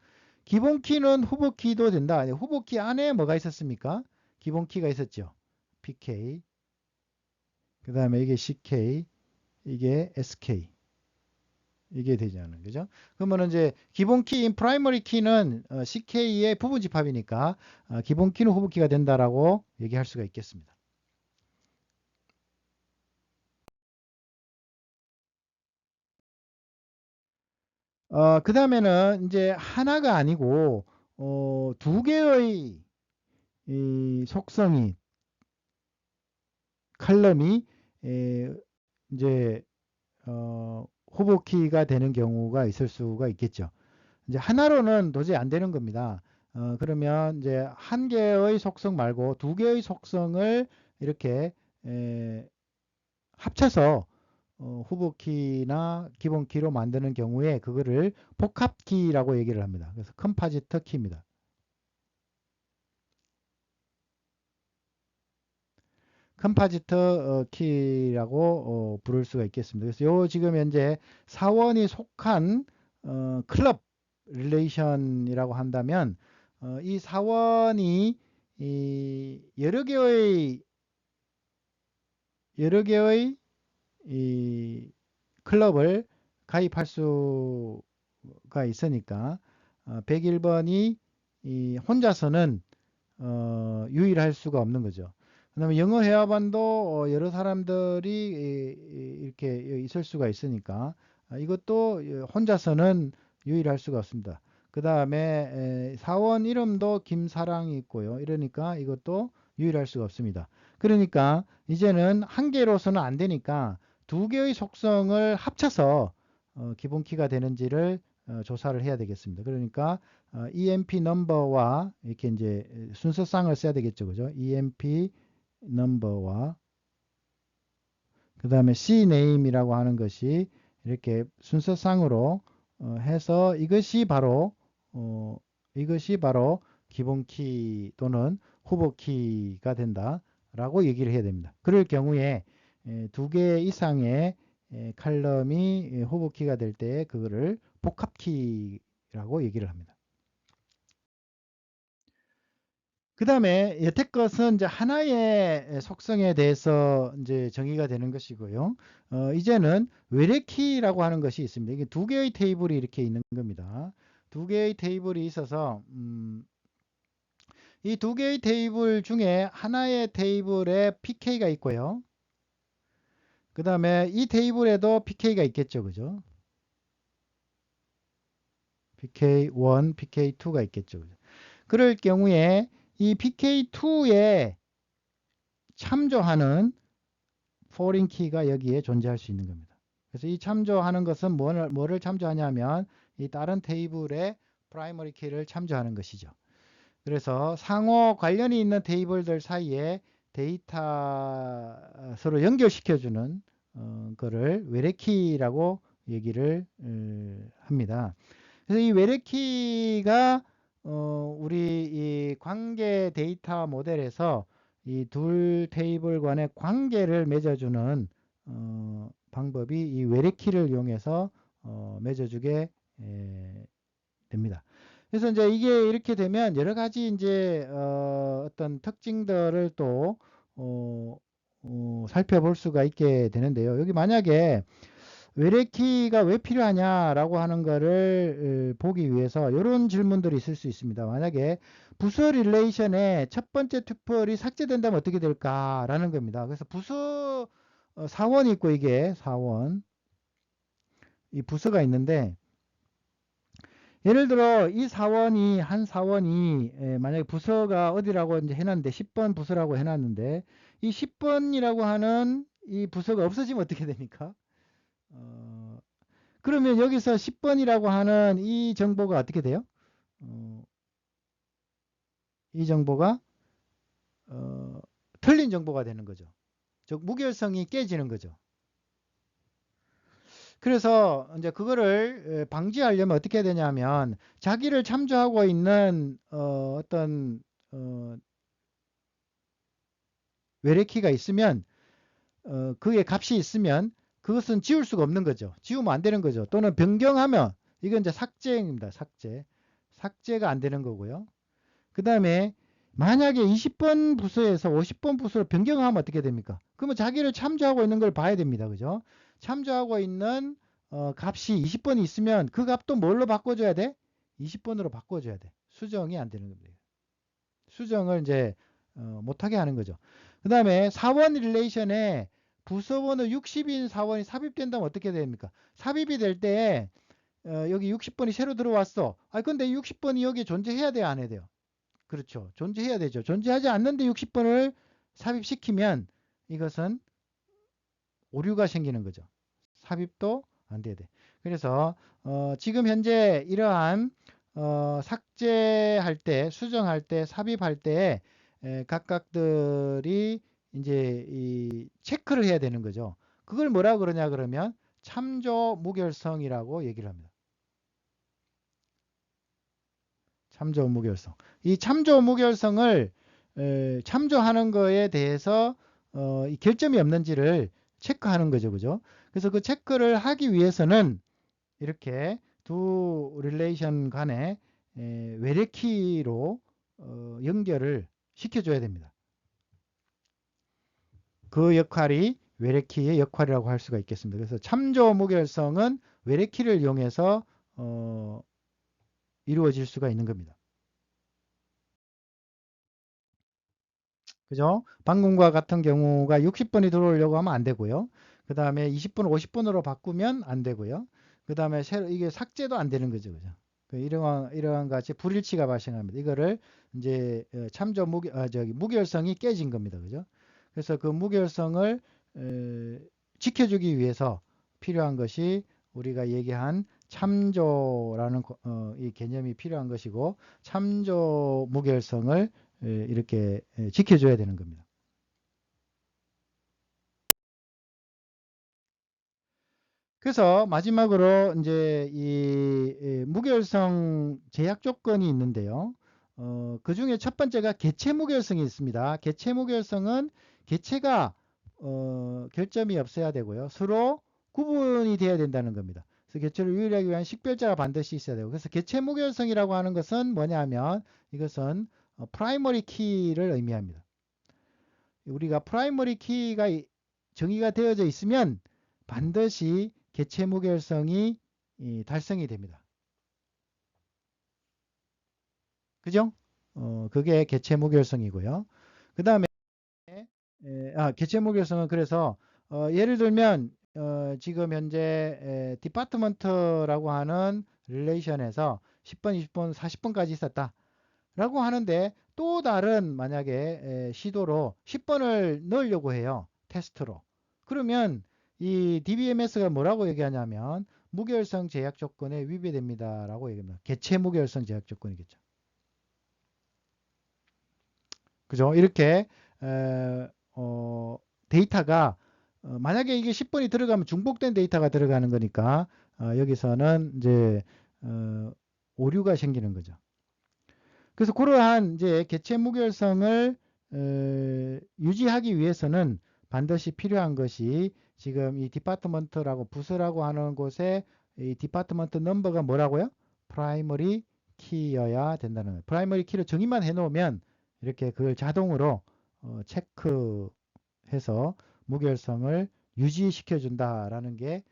A: 기본키는 후보키도 된다. 후보키 안에 뭐가 있었습니까? 기본키가 있었죠. PK, 그 다음에 이게 CK, 이게 SK. 이게 되지 않은 거죠. 그러면 이제 기본 키인 프라이머리 키는 CK의 부분 집합이니까 기본 키는 후보키가 된다라고 얘기할 수가 있겠습니다. 그 다음에는 이제 하나가 아니고 두 개의 이 속성이 칼럼이 이제 후보키가 되는 경우가 있을 수가 있겠죠. 이제 하나로는 도저히 안 되는 겁니다. 그러면 이제 한 개의 속성 말고 두 개의 속성을 이렇게 합쳐서 후보키나 기본키로 만드는 경우에 그거를 복합키라고 얘기를 합니다. 그래서 컴파지터 키입니다. 컴파지터 키라고 부를 수가 있겠습니다. 그래서 요 지금 현재 사원이 속한 클럽 릴레이션이라고 한다면 이 사원이 여러 개의 이 클럽을 가입할 수가 있으니까 101번이 혼자서는 유일할 수가 없는 거죠. 그다음에 영어 회화반도 여러 사람들이 이렇게 있을 수가 있으니까 이것도 혼자서는 유일할 수가 없습니다. 그 다음에 사원 이름도 김사랑이 있고요. 이러니까 이것도 유일할 수가 없습니다. 그러니까 이제는 한 개로서는 안 되니까 두 개의 속성을 합쳐서 기본키가 되는지를 조사를 해야 되겠습니다. 그러니까 EMP 넘버와 이렇게 이제 순서쌍을 써야 되겠죠. 그죠? EMP 넘버와 그 다음에 CNAME이라고 하는 것이 이렇게 순서상으로 해서 이것이 바로 기본키 또는 후보키가 된다라고 얘기를 해야 됩니다. 그럴 경우에 두 개 이상의 칼럼이 후보키가 될 때 그거를 복합키라고 얘기를 합니다. 그 다음에 여태 것은 이제 하나의 속성에 대해서 이제 정의가 되는 것이고요. 이제는 외래키라고 하는 것이 있습니다. 이게 두 개의 테이블이 이렇게 있는 겁니다. 두 개의 테이블이 있어서 이 두 개의 테이블 중에 하나의 테이블에 PK가 있고요. 그 다음에 이 테이블에도 PK가 있겠죠. 그죠? PK1, PK2가 있겠죠. 그럴 경우에 이 PK2의 참조하는 foreign key가 여기에 존재할 수 있는 겁니다. 그래서 이 참조하는 것은 뭐를 참조하냐면 이 다른 테이블의 primary key를 참조하는 것이죠. 그래서 상호 관련이 있는 테이블들 사이에 데이터 서로 연결시켜주는 거를 외래키라고 얘기를 합니다. 그래서 이 외래키가 우리 이 관계 데이터 모델에서 이 둘 테이블 간의 관계를 맺어주는 방법이 이 외래키를 이용해서 맺어주게 됩니다. 그래서 이제 이게 이렇게 되면 여러 가지 이제 어떤 특징들을 또 살펴볼 수가 있게 되는데요. 여기 만약에 외래키가 왜 필요하냐라고 하는 거를 보기 위해서 이런 질문들이 있을 수 있습니다. 만약에 부서 릴레이션의 첫 번째 튜플이 삭제된다면 어떻게 될까라는 겁니다. 그래서 부서 사원이 있고 이게 사원 이 부서가 있는데 예를 들어 이 사원이 한 사원이 만약에 부서가 어디라고 이제 해놨는데 10번 부서라고 해놨는데 이 10번이라고 하는 이 부서가 없어지면 어떻게 됩니까? 그러면 여기서 10번이라고 하는 이 정보가 어떻게 돼요? 이 정보가 틀린 정보가 되는 거죠. 즉 무결성이 깨지는 거죠. 그래서 이제 그거를 방지하려면 어떻게 해야 되냐면 자기를 참조하고 있는 어떤 외래키가 있으면 그게 값이 있으면 그것은 지울 수가 없는 거죠. 지우면 안 되는 거죠. 또는 변경하면 이건 이제 삭제입니다. 삭제가 안 되는 거고요. 그 다음에 만약에 20번 부서에서 50번 부서로 변경하면 어떻게 됩니까? 그러면 자기를 참조하고 있는 걸 봐야 됩니다. 그죠? 참조하고 있는 값이 20번이 있으면 그 값도 뭘로 바꿔줘야 돼? 20번으로 바꿔줘야 돼. 수정이 안 되는 겁니다. 수정을 이제 못하게 하는 거죠. 그 다음에 사원 릴레이션에 부서번호 60인 사원이 삽입된다면 어떻게 됩니까? 삽입이 될 때 여기 60번이 새로 들어왔어. 아 근데 60번이 여기에 존재해야 돼요? 안 해야 돼요? 그렇죠. 존재해야 되죠. 존재하지 않는데 60번을 삽입시키면 이것은 오류가 생기는 거죠. 삽입도 안 돼야 돼. 그래서 지금 현재 이러한 삭제할 때, 수정할 때, 삽입할 때 각각들이 이제 이 체크를 해야 되는 거죠. 그걸 뭐라 그러냐 그러면 참조 무결성이라고 얘기를 합니다. 참조 무결성. 이 참조 무결성을 참조하는 거에 대해서 이 결점이 없는지를 체크하는 거죠. 그죠? 그래서 그 체크를 하기 위해서는 이렇게 두 릴레이션 간에 외래키로 연결을 시켜줘야 됩니다. 그 역할이 외래키의 역할이라고 할 수가 있겠습니다. 그래서 참조 무결성은 외래키를 이용해서 이루어질 수가 있는 겁니다. 그죠? 방금과 같은 경우가 60번이 들어오려고 하면 안 되고요. 그 다음에 20번, 50번으로 바꾸면 안 되고요. 그 다음에 새로 이게 삭제도 안 되는 거죠. 그죠? 이러한 같이 불일치가 발생합니다. 이거를 이제 참조 무결성이 깨진 겁니다. 그죠? 그래서 그 무결성을 지켜주기 위해서 필요한 것이 우리가 얘기한 참조라는 이 개념이 필요한 것이고 참조 무결성을 이렇게 지켜줘야 되는 겁니다. 그래서 마지막으로 이제 이 무결성 제약 조건이 있는데요. 그 중에 첫 번째가 개체 무결성이 있습니다. 개체 무결성은 개체가 결점이 없어야 되고요. 서로 구분이 돼야 된다는 겁니다. 그래서 개체를 유일하기 위한 식별자가 반드시 있어야 되고 그래서 개체 무결성이라고 하는 것은 뭐냐면 이것은 프라이머리 키를 의미합니다. 우리가 프라이머리 키가 정의가 되어져 있으면 반드시 개체 무결성이 달성이 됩니다. 그죠? 그게 개체 무결성이고요. 그 다음에 개체 무결성은 그래서 예를 들면 지금 현재 디파트먼트라고 하는 릴레이션에서 10번, 20번, 40번까지 있었다. 라고 하는데 또 다른 만약에 시도로 10번을 넣으려고 해요. 테스트로. 그러면 이 DBMS가 뭐라고 얘기하냐면 무결성 제약 조건에 위배됩니다 라고 얘기합니다. 개체 무결성 제약 조건이겠죠. 그죠? 이렇게 데이터가 만약에 이게 10번이 들어가면 중복된 데이터가 들어가는 거니까 여기서는 이제 오류가 생기는 거죠. 그래서 그러한 이제 개체 무결성을 유지하기 위해서는 반드시 필요한 것이 지금 이 디파트먼트라고 부서라고 하는 곳에 이 디파트먼트 넘버가 뭐라고요? 프라이머리 키여야 된다는 거예요. 프라이머리 키를 정의만 해 놓으면 이렇게 그걸 자동으로 체크해서 무결성을 유지시켜 준다라는 게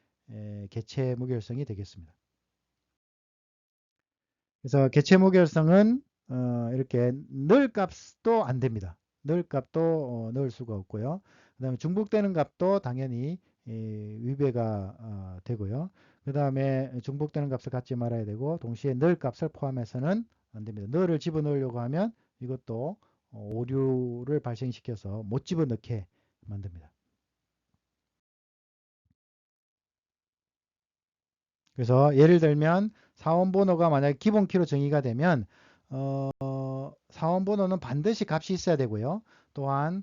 A: 개체 무결성이 되겠습니다. 그래서 개체 무결성은 이렇게 넣을 값도 안 됩니다. 넣을 값도 넣을 수가 없고요. 그 다음에 중복되는 값도 당연히 위배가 되고요. 그 다음에 중복되는 값을 갖지 말아야 되고 동시에 넣을 값을 포함해서는 안 됩니다. 넣을 집어넣으려고 하면 이것도 오류를 발생시켜서 못 집어넣게 만듭니다. 그래서 예를 들면 사원번호가 만약에 기본 키로 정의가 되면 사원번호는 반드시 값이 있어야 되고요. 또한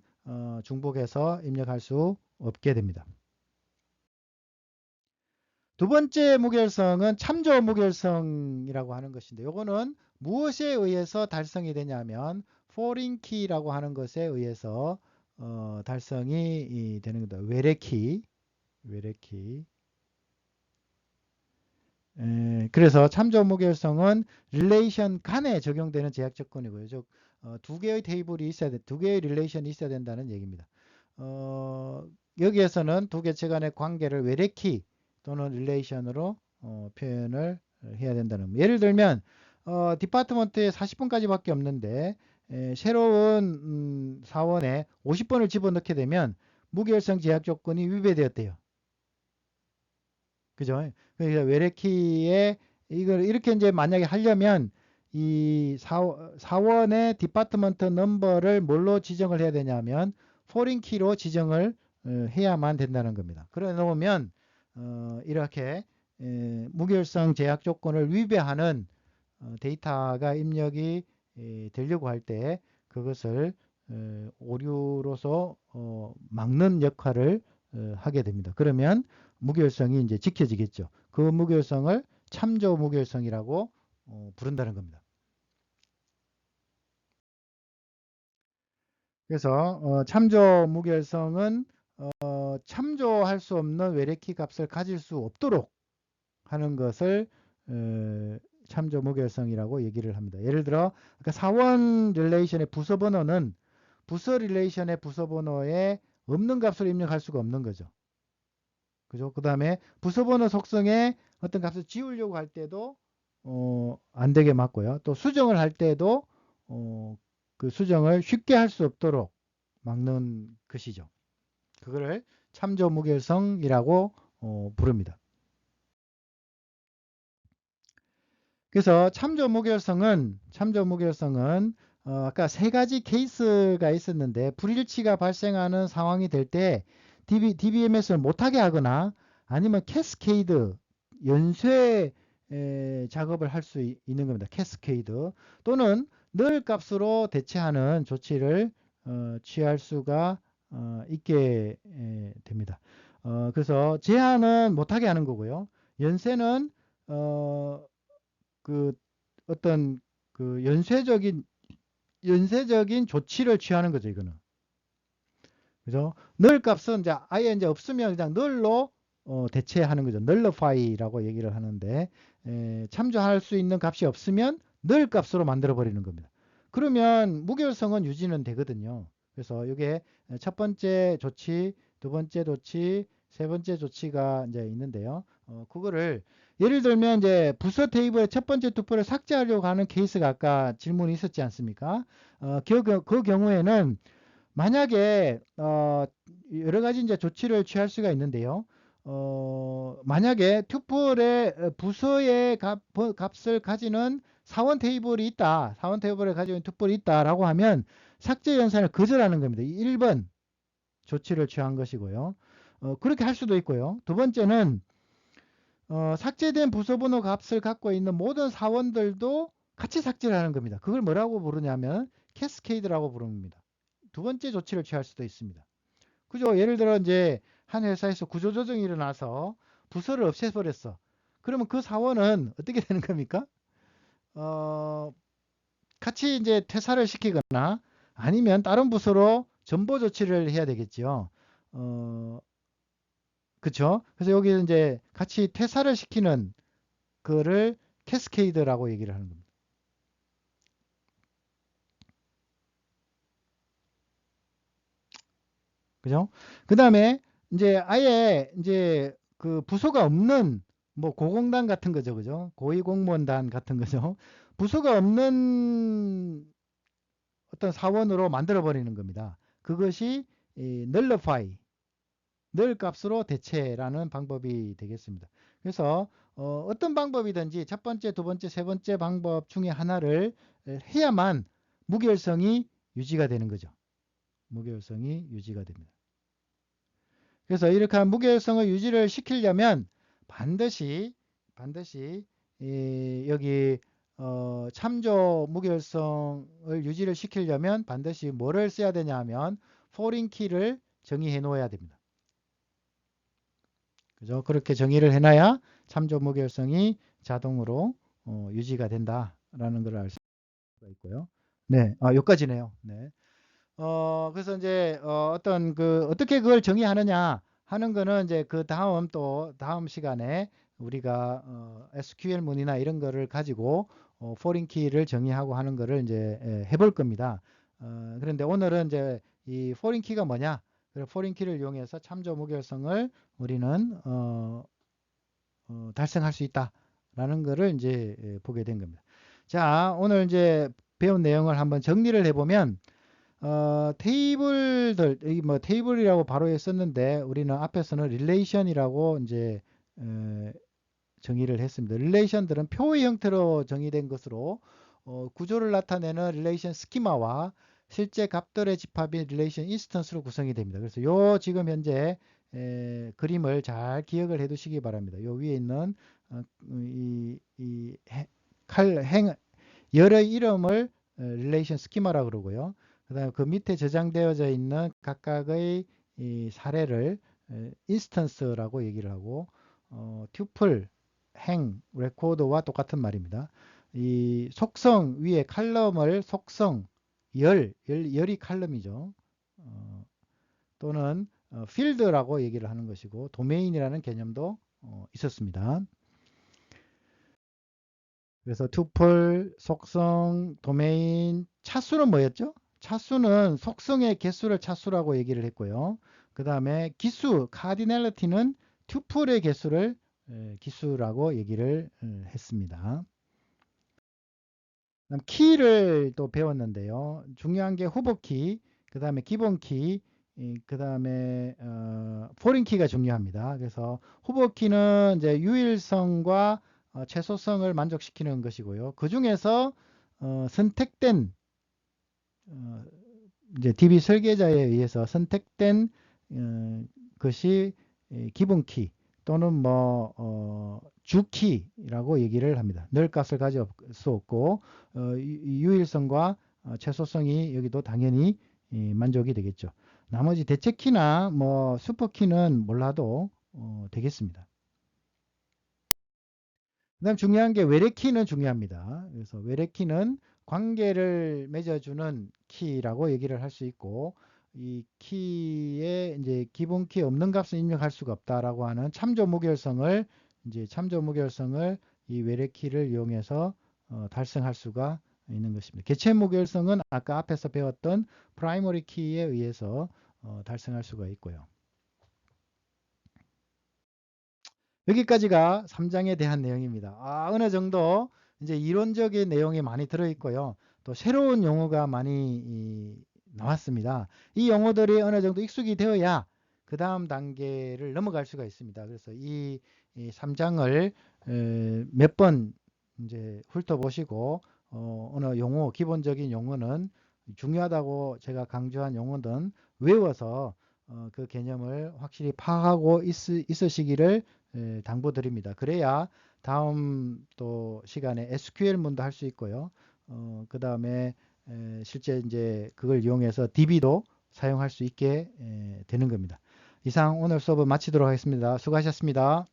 A: 중복해서 입력할 수 없게 됩니다. 두 번째 무결성은 참조 무결성이라고 하는 것인데 이거는 무엇에 의해서 달성이 되냐면 foreign key라고 하는 것에 의해서 달성이 되는 겁니다. 외래키 그래서 참조 무결성은 릴레이션 간에 적용되는 제약 조건이고요. 즉 두 개의 테이블이 있어야 돼, 두 개의 릴레이션이 있어야 된다는 얘기입니다. 여기에서는 두 개체 간의 관계를 외래키 또는 릴레이션으로 표현을 해야 된다는 겁니다. 예를 들면 디파트먼트에 40번까지밖에 없는데 새로운 사원에 50번을 집어넣게 되면 무결성 제약 조건이 위배되었대요. 그죠? 그러니까 외래키에 이걸 이렇게 이제 만약에 하려면 이 사원의 디파트먼트 넘버를 뭘로 지정을 해야 되냐면 포린 키로 지정을 해야만 된다는 겁니다. 그래 놓으면 이렇게 무결성 제약 조건을 위배하는 데이터가 입력이 되려고 할 때 그것을 오류로서 막는 역할을 하게 됩니다. 그러면 무결성이 이제 지켜지겠죠. 그 무결성을 참조 무결성이라고 부른다는 겁니다. 그래서 참조 무결성은 참조할 수 없는 외래키 값을 가질 수 없도록 하는 것을 참조 무결성이라고 얘기를 합니다. 예를 들어 그러니까 사원 릴레이션의 부서 번호는 부서 릴레이션의 부서 번호에 없는 값을 입력할 수가 없는 거죠. 그죠? 그 다음에 부서 번호 속성에 어떤 값을 지우려고 할 때도 안 되게 맞고요. 또 수정을 할 때도 그 수정을 쉽게 할 수 없도록 막는 것이죠. 그거를 참조 무결성이라고 부릅니다. 그래서 참조 무결성은 아까 세 가지 케이스가 있었는데 불일치가 발생하는 상황이 될 때 DBMS를 못하게 하거나 아니면 캐스케이드 연쇄 작업을 할 수 있는 겁니다. 캐스케이드 또는 늘 값으로 대체하는 조치를 취할 수가 있게 됩니다. 그래서 제한은 못하게 하는 거고요. 연쇄는 그 어떤 그 연쇄적인 조치를 취하는 거죠, 이거는. 그죠? 늘 값은 이제 아예 이제 없으면 그냥 널로 대체하는 거죠. 널러파이라고 얘기를 하는데 참조할 수 있는 값이 없으면 늘 값으로 만들어 버리는 겁니다. 그러면 무결성은 유지는 되거든요. 그래서 이게 첫 번째 조치, 두 번째 조치, 세 번째 조치가 이제 있는데요. 그거를 예를 들면 이제 부서 테이블의 첫 번째 투표를 삭제하려고 하는 케이스가 아까 질문이 있었지 않습니까? 그 경우에는 만약에 여러 가지 이제 조치를 취할 수가 있는데요. 만약에 튜플의 부서의 값을 가지는 사원 테이블이 있다. 사원 테이블에 가지고 있는 투뿔이 있다라고 하면 삭제 연산을 거절하는 겁니다. 1번 조치를 취한 것이고요. 그렇게 할 수도 있고요. 두 번째는 삭제된 부서번호 값을 갖고 있는 모든 사원들도 같이 삭제를 하는 겁니다. 그걸 뭐라고 부르냐면 캐스케이드라고 부릅니다. 두 번째 조치를 취할 수도 있습니다. 그죠? 예를 들어 이제 한 회사에서 구조조정이 일어나서 부서를 없애버렸어. 그러면 그 사원은 어떻게 되는 겁니까? 같이 이제 퇴사를 시키거나 아니면 다른 부서로 전보 조치를 해야 되겠죠. 그쵸? 그래서 여기 이제 같이 퇴사를 시키는 그거를 캐스케이드라고 얘기를 하는 겁니다. 그죠? 그 다음에 이제 아예 이제 그 부서가 없는 뭐 고공단 같은 거죠. 그죠? 고위공무원단 같은 거죠. 부서가 없는 어떤 사원으로 만들어 버리는 겁니다. 그것이 nullify, 늘 값으로 대체라는 방법이 되겠습니다. 그래서 어떤 방법이든지 첫 번째, 두 번째, 세 번째 방법 중에 하나를 해야만 무결성이 유지가 되는 거죠. 무결성이 유지가 됩니다. 그래서 이렇게 한 무결성을 유지를 시키려면 반드시 여기 참조 무결성을 유지를 시키려면 반드시 뭐를 써야 되냐 하면 foreign key를 정의해 놓아야 됩니다. 그죠? 그렇게 정의를 해놔야 참조 무결성이 자동으로 유지가 된다라는 걸 알 수가 있고요. 네, 여기까지네요. 네. 그래서 이제 어떤 그 어떻게 그걸 정의하느냐 하는 거는 이제 그 다음 또 다음 시간에 우리가 SQL 문이나 이런 거를 가지고 foreign key를 정의하고 하는 거를 이제 해볼 겁니다. 그런데 오늘은 이제 이 foreign key가 뭐냐? 그 foreign key를 이용해서 참조 무결성을 우리는 달성할 수 있다라는 거를 이제 보게 된 겁니다. 자, 오늘 이제 배운 내용을 한번 정리를 해보면 테이블들, 이 뭐 테이블이라고 바로 썼는데 우리는 앞에서는 릴레이션이라고 이제 정의를 했습니다. 릴레이션들은 표의 형태로 정의된 것으로 구조를 나타내는 릴레이션 스키마와 실제 값들의 집합인 릴레이션 인스턴스로 구성이 됩니다. 그래서 요 지금 현재 그림을 잘 기억을 해 두시기 바랍니다. 요 위에 있는 이 열의 이름을 릴레이션 스키마라고 그러고요. 그 다음에 그 밑에 저장되어져 있는 각각의 이 사례를 인스턴스라고 얘기를 하고 튜플, 행, 레코더와 똑같은 말입니다. 이 속성 위에 칼럼을 속성, 열이 칼럼이죠. 또는 필드라고 얘기를 하는 것이고 도메인이라는 개념도 있었습니다. 그래서 투플, 속성, 도메인, 차수는 뭐였죠? 차수는 속성의 개수를 차수라고 얘기를 했고요. 그 다음에 기수, 카디널리티는 튜플의 개수를 기수라고 얘기를 했습니다. 그다음 키를 또 배웠는데요. 중요한 게 후보키, 그 다음에 기본키, 그 다음에 포린키가 중요합니다. 그래서 후보키는 이제 유일성과 최소성을 만족시키는 것이고요. 그 중에서 선택된 이제 DB 설계자에 의해서 선택된 것이 기본키 또는 뭐 주키라고 얘기를 합니다. 늘 값을 가질 수 없고 유일성과 최소성이 여기도 당연히 만족이 되겠죠. 나머지 대체키나 뭐 슈퍼키는 몰라도 되겠습니다. 그 다음 중요한 게 외래키는 중요합니다. 그래서 외래키는 관계를 맺어주는 키라고 얘기를 할 수 있고 이 키에 이제 기본 키 없는 값은 입력할 수가 없다라고 하는 참조 무결성을 이 외래키를 이용해서 달성할 수가 있는 것입니다. 개체 무결성은 아까 앞에서 배웠던 프라이머리 키에 의해서 달성할 수가 있고요. 여기까지가 3장에 대한 내용입니다. 어느 정도 이제 이론적인 내용이 많이 들어있고요. 또 새로운 용어가 많이 나왔습니다. 이 용어들이 어느 정도 익숙이 되어야 그 다음 단계를 넘어갈 수가 있습니다. 그래서 이 3장을 몇 번 이제 훑어보시고 어느 용어, 기본적인 용어는 중요하다고 제가 강조한 용어는 외워서 그 개념을 확실히 파악하고 있으시기를 당부드립니다. 그래야 다음 또 시간에 SQL문도 할 수 있고요. 그 다음에 실제 이제 그걸 이용해서 DB도 사용할 수 있게 되는 겁니다. 이상 오늘 수업을 마치도록 하겠습니다. 수고하셨습니다.